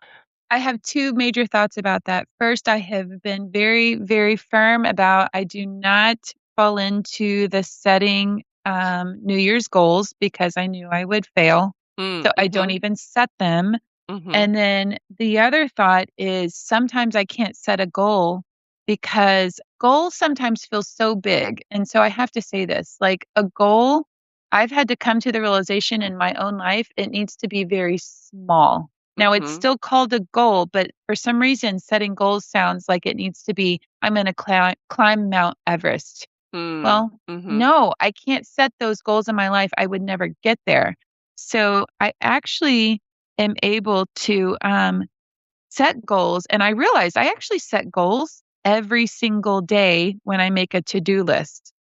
I have 2 major thoughts about that. First, I have been very, very firm about I do not fall into the setting New Year's goals because I knew I would fail. So I don't even set them. Mm-hmm. And then the other thought is sometimes I can't set a goal because goals sometimes feel so big. And so I have to say this, like, a goal, I've had to come to the realization in my own life, it needs to be very small. Now, it's still called a goal, but for some reason, setting goals sounds like it needs to be, I'm going to climb Mount Everest. Well, no, I can't set those goals in my life. I would never get there. So I actually am able to set goals. And I realized I actually set goals every single day when I make a to-do list.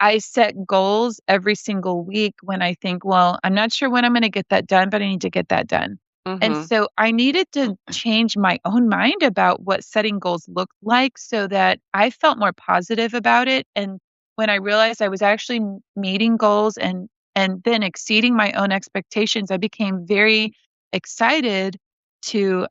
I set goals every single week when I think, well, I'm not sure when I'm going to get that done, but I need to get that done. And so I needed to change my own mind about what setting goals looked like so that I felt more positive about it. And when I realized I was actually meeting goals and then exceeding my own expectations, I became very excited to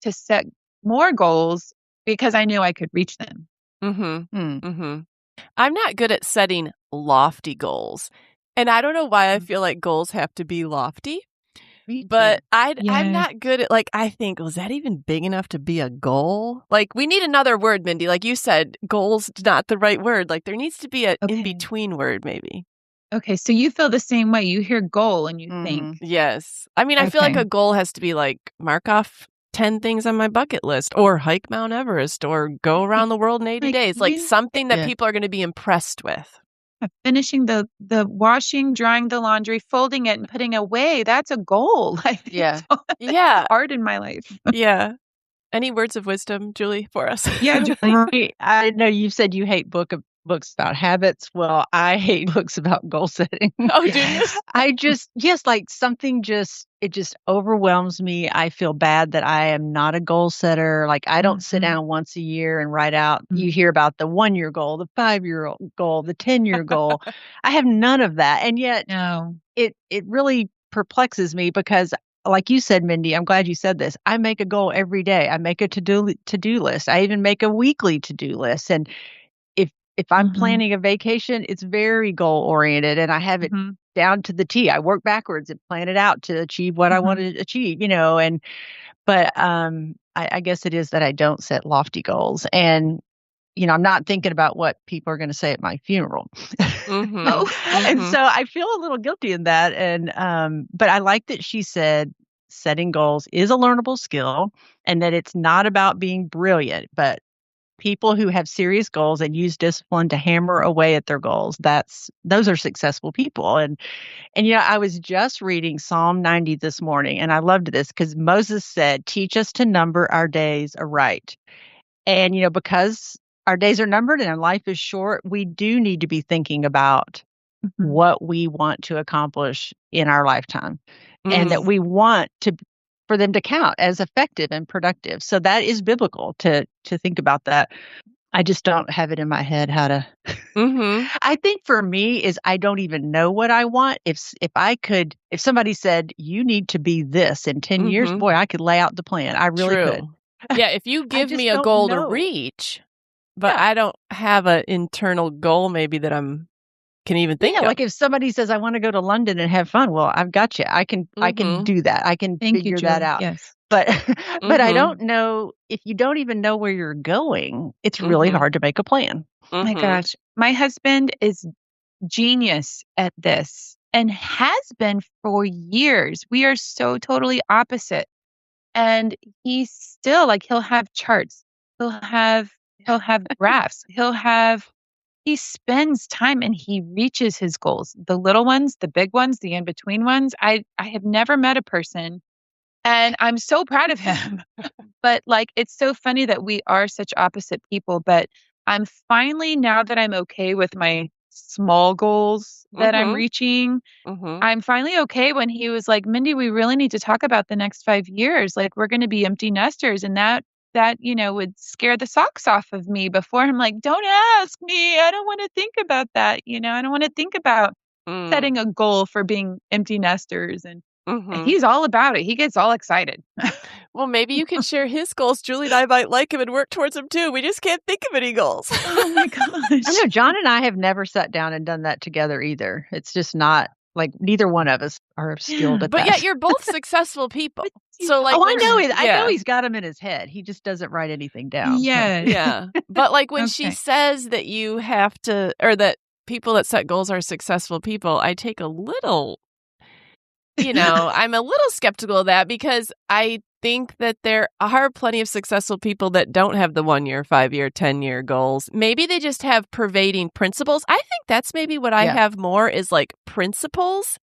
set more goals because I knew I could reach them. I'm not good at setting lofty goals. And I don't know why I feel like goals have to be lofty. But I'm not good at, like, I think, was that even big enough to be a goal? Like, we need another word, Mindy. Like you said, goal's not the right word. Like, there needs to be an in-between word, maybe. Okay, so you feel the same way. You hear goal and you think. Yes. I mean, I feel like a goal has to be like, mark off 10 things on my bucket list, or hike Mount Everest, or go around the world in 80 days. Like, something that people are going to be impressed with. Finishing the washing, drying the laundry, folding it, and putting away. That's a goal. Yeah. Hard in my life. Yeah. Any words of wisdom, Julie, for us? Yeah, Julie, I know you said you hate books about habits. Well, I hate books about goal setting. Oh, do you? I just, like something it just overwhelms me. I feel bad that I am not a goal setter. Like, I don't sit down once a year and write out, you hear about the 1-year goal, the 5-year goal, the 10-year goal. I have none of that. And yet it really perplexes me because, like you said, Mindy, I'm glad you said this. I make a goal every day. I make a to-do list. I even make a weekly to-do list. And if I'm planning a vacation, it's very goal oriented and I have it down to the T. I work backwards and plan it out to achieve what I want to achieve, but I guess it is that I don't set lofty goals. And, I'm not thinking about what people are going to say at my funeral. And so I feel a little guilty in that. And, but I like that she said setting goals is a learnable skill and that it's not about being brilliant, but people who have serious goals and use discipline to hammer away at their goals, those are successful people. And I was just reading Psalm 90 this morning, and I loved this because Moses said, "Teach us to number our days aright." And because our days are numbered and our life is short, we do need to be thinking about what we want to accomplish in our lifetime, and that we want for them to count as effective and productive. So that is biblical to think about that. I just don't have it in my head how to. I think for me is I don't even know what I want. If somebody said you need to be this in 10 years, boy, I could lay out the plan. I really could. Yeah, if you give me a goal to reach, but I don't have an internal goal maybe that can even think of. Like if somebody says I want to go to London and have fun, well, I've got you. I can do that. I can figure that out. Yes. But I don't know, if you don't even know where you're going, it's really hard to make a plan. Oh my gosh. My husband is genius at this and has been for years. We are so totally opposite. And he's still he'll have charts. He'll have graphs. He spends time and he reaches his goals. The little ones, the big ones, the in-between ones. I have never met a person, and I'm so proud of him. But it's so funny that we are such opposite people. But I'm finally, now that I'm okay with my small goals that I'm reaching, I'm finally okay when he was like, "Mindy, we really need to talk about the next 5 years. We're going to be empty nesters." And that would scare the socks off of me before. I'm like, "Don't ask me. I don't want to think about that. I don't want to think about setting a goal for being empty nesters." And he's all about it. He gets all excited. Well, maybe you can share his goals. Julie and I might like him and work towards them too. We just can't think of any goals. Oh my gosh. I know John and I have never sat down and done that together either. It's just not neither one of us are skilled at that. But yet you're both successful people. So I know I know he's got them in his head. He just doesn't write anything down. Yeah. But when she says that you have to, or that people that set goals are successful people, I take a little I'm a little skeptical of that because I think that there are plenty of successful people that don't have the 1 year, 5 year, 10-year goals. Maybe they just have pervading principles. I think that's maybe what I have more is like principles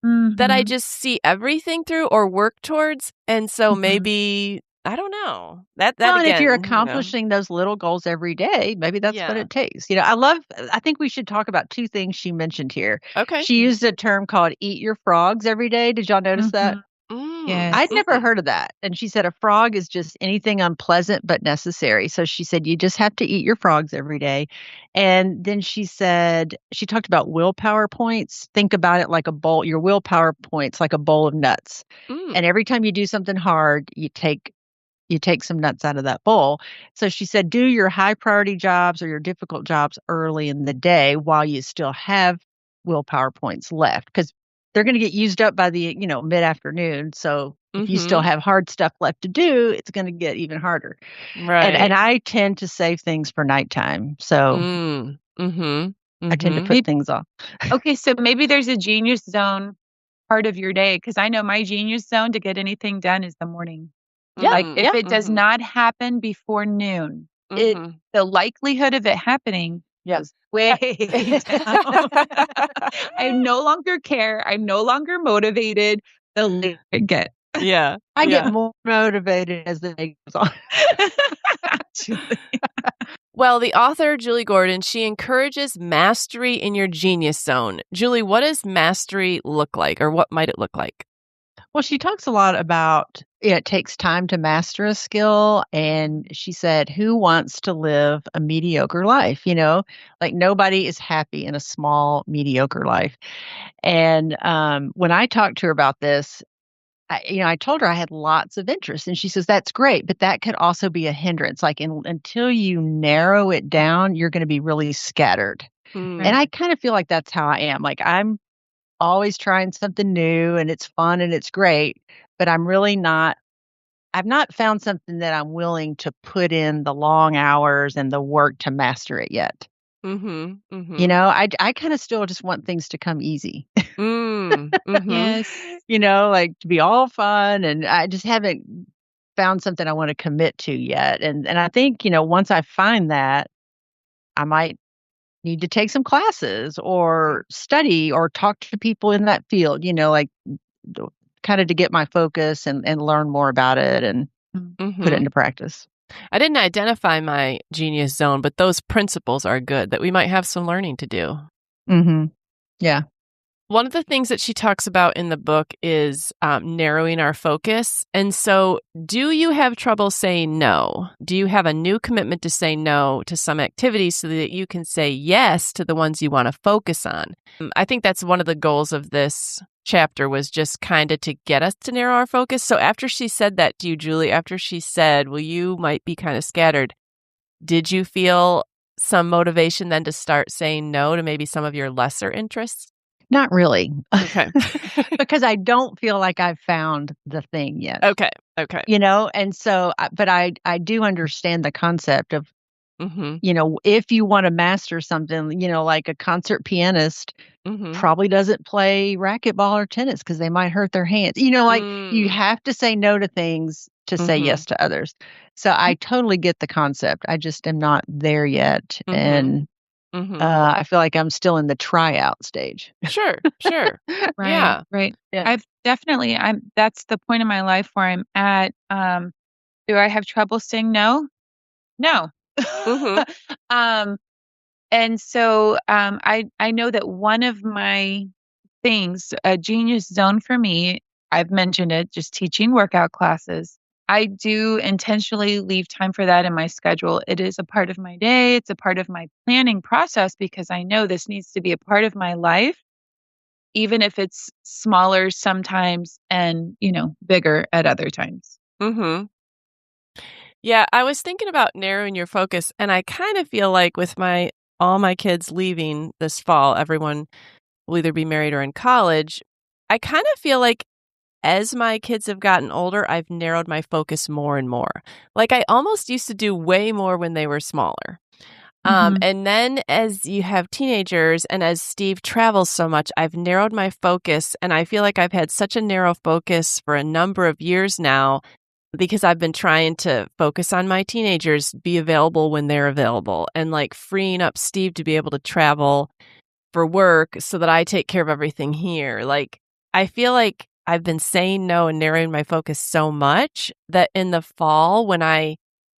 that I just see everything through or work towards. And so maybe, I don't know. That Well, and again, if you're accomplishing those little goals every day, maybe that's what it takes. I think we should talk about two things she mentioned here. Okay. She used a term called eat your frogs every day. Did y'all notice that? Yes. I'd never heard of that. And she said a frog is just anything unpleasant but necessary. So she said you just have to eat your frogs every day. And then she talked about willpower points. Think about it like a bowl, your willpower points like a bowl of nuts. And every time you do something hard, you take some nuts out of that bowl. So she said, do your high priority jobs or your difficult jobs early in the day while you still have willpower points left, because they're going to get used up by the, mid afternoon. So if you still have hard stuff left to do, it's going to get even harder. Right. And I tend to save things for nighttime. So I tend to put things off. Okay. So maybe there's a genius zone part of your day, because I know my genius zone to get anything done is the morning. Yeah. Like if it does not happen before noon, the likelihood of it happening goes way down. I no longer care. I'm no longer motivated. The later I get. Yeah. I get more motivated as the day goes on. Well, the author, Julie Gordon, she encourages mastery in your genius zone. Julie, what does mastery look like, or what might it look like? Well, she talks a lot about it takes time to master a skill. And she said, who wants to live a mediocre life? Like nobody is happy in a small, mediocre life. And when I talked to her about this, I told her I had lots of interest, and she says, that's great, but that could also be a hindrance. Like until you narrow it down, you're going to be really scattered. And I kind of feel like that's how I am. Like I'm always trying something new and it's fun and it's great, but I've not found something that I'm willing to put in the long hours and the work to master it yet. I kind of still just want things to come easy. Yes. Like to be all fun, and I just haven't found something I want to commit to yet. And I think, once I find that, I might need to take some classes or study or talk to people in that field, like kind of to get my focus and learn more about it and put it into practice. I didn't identify my genius zone, but those principles are good that we might have some learning to do. Yeah. One of the things that she talks about in the book is narrowing our focus. And so do you have trouble saying no? Do you have a new commitment to say no to some activities so that you can say yes to the ones you want to focus on? I think that's one of the goals of this chapter, was just kind of to get us to narrow our focus. So after she said that to you, Julie, after she said, well, you might be kind of scattered, did you feel some motivation then to start saying no to maybe some of your lesser interests? Not really. Okay. Because I don't feel like I've found the thing yet. Okay. And so, but I do understand the concept of, if you want to master something, like a concert pianist probably doesn't play racquetball or tennis because they might hurt their hands. You have to say no to things to say yes to others. So I totally get the concept. I just am not there yet. And I feel like I'm still in the tryout stage. Sure. Right. Yeah. Right. Yeah. That's the point in my life where I'm at. Do I have trouble saying no? No. And so I know that one of my things, a genius zone for me, I've mentioned it, just teaching workout classes. I do intentionally leave time for that in my schedule. It is a part of my day. It's a part of my planning process because I know this needs to be a part of my life, even if it's smaller sometimes and, bigger at other times. Yeah, I was thinking about narrowing your focus, and I kind of feel like with all my kids leaving this fall, everyone will either be married or in college. I kind of feel like as my kids have gotten older, I've narrowed my focus more and more. Like I almost used to do way more when they were smaller. And then as you have teenagers and as Steve travels so much, I've narrowed my focus, and I feel like I've had such a narrow focus for a number of years now because I've been trying to focus on my teenagers, be available when they're available, and like freeing up Steve to be able to travel for work so that I take care of everything here. Like, I feel like I've been saying no and narrowing my focus so much that in the fall, when I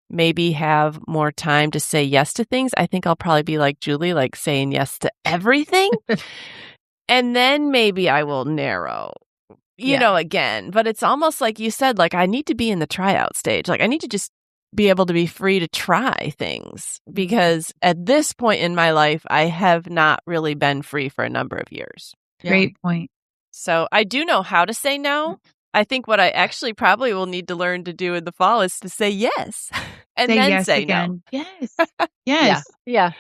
maybe have more time to say yes to things, I think I'll probably be like Julie, like saying yes to everything. And then maybe I will narrow, you know, again. But it's almost like you said, like I need to be in the tryout stage. Like I need to just be able to be free to try things because at this point in my life, I have not really been free for a number of years. Great point. So I do know how to say no. I think what I actually probably will need to learn to do in the fall is to say yes and then yes say again. no. Yes. Yes. Yeah.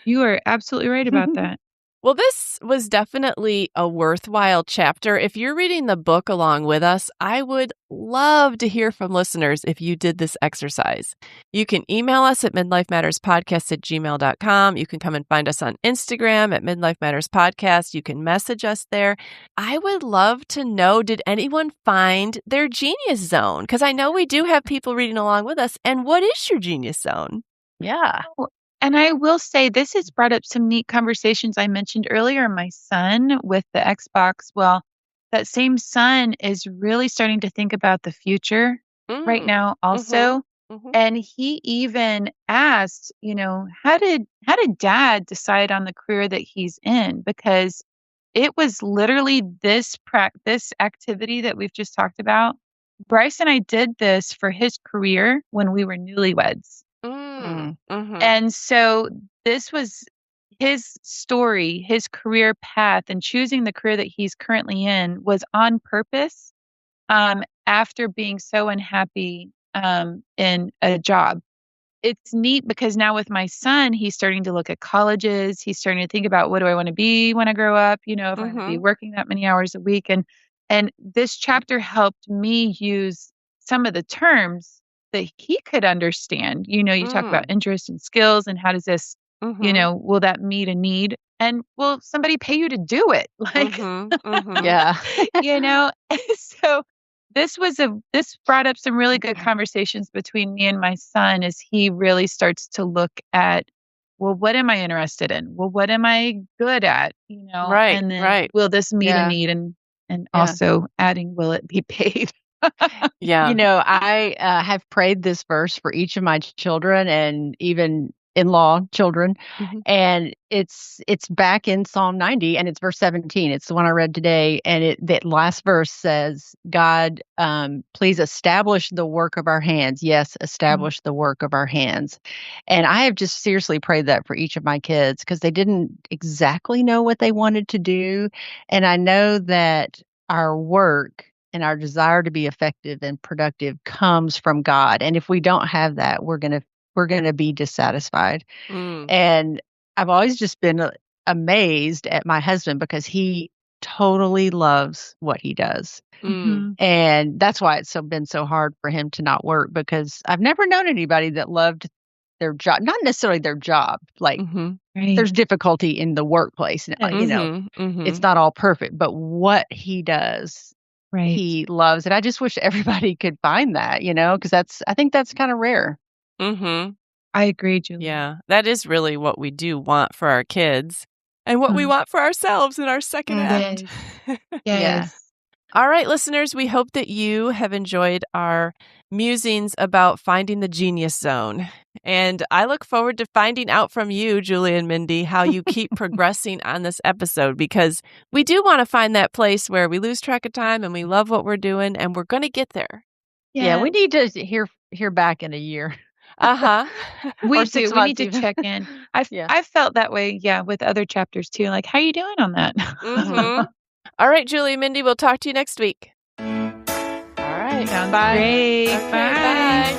You are absolutely right about that. Well, this was definitely a worthwhile chapter. If you're reading the book along with us, I would love to hear from listeners if you did this exercise. You can email us at midlifematterspodcast@gmail.com. You can come and find us on Instagram at Midlife Matters Podcast. You can message us there. I would love to know, did anyone find their genius zone? Because I know we do have people reading along with us. And what is your genius zone? Yeah. And I will say this has brought up some neat conversations. I mentioned earlier my son with the Xbox. Well, that same son is really starting to think about the future right now also. And he even asked, you know, how did dad decide on the career that he's in? Because it was literally this activity that we've just talked about. Bryce and I did this for his career when we were newlyweds. And so this was his story, his career path, and choosing the career that he's currently in was on purpose after being so unhappy in a job. It's neat because now with my son, he's starting to look at colleges. He's starting to think about what do I want to be when I grow up, you know, if I'm going to be working that many hours a week. And this chapter helped me use some of the terms that he could understand. You know, you talk about interest and skills and how does this, you know, will that meet a need? And will somebody pay you to do it? Like, Yeah. you know, so this brought up some really good conversations between me and my son as he really starts to look at, well, what am I interested in? Well, what am I good at? You know, and then will this meet a need? And also adding, will it be paid? Yeah. You know, I have prayed this verse for each of my children and even in-law children. And it's back in Psalm 90 and it's verse 17. It's the one I read today. And that last verse says, God, please establish the work of our hands. Yes, establish the work of our hands. And I have just seriously prayed that for each of my kids because they didn't exactly know what they wanted to do. And I know that our work and our desire to be effective and productive comes from God. And if we don't have that, we're going to be dissatisfied. And I've always just been amazed at my husband because he totally loves what he does. And that's why it's been so hard for him to not work because I've never known anybody that loved their job, not necessarily their job. Like there's difficulty in the workplace, you know, it's not all perfect, but what he does, he loves it. I just wish everybody could find that, you know, because I think that's kind of rare. I agree, Julie. Yeah, that is really what we do want for our kids and what we want for ourselves in our second act. Yes. All right, listeners, we hope that you have enjoyed our musings about finding the genius zone. And I look forward to finding out from you, Julie and Mindy, how you keep progressing on this episode, because we do want to find that place where we lose track of time and we love what we're doing, and we're going to get there. Yeah, we need to hear back in a year. We do. We need to check in. I've felt that way, with other chapters too. Like, how are you doing on that? All right, Julie and Mindy, we'll talk to you next week. All right. Sounds great. Okay, bye.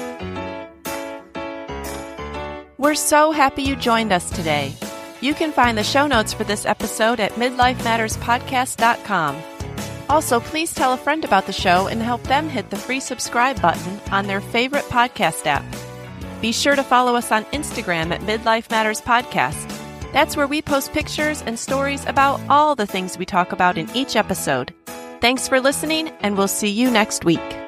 We're so happy you joined us today. You can find the show notes for this episode at midlifematterspodcast.com. Also, please tell a friend about the show and help them hit the free subscribe button on their favorite podcast app. Be sure to follow us on Instagram at Midlife Matters Podcast. That's where we post pictures and stories about all the things we talk about in each episode. Thanks for listening, and we'll see you next week.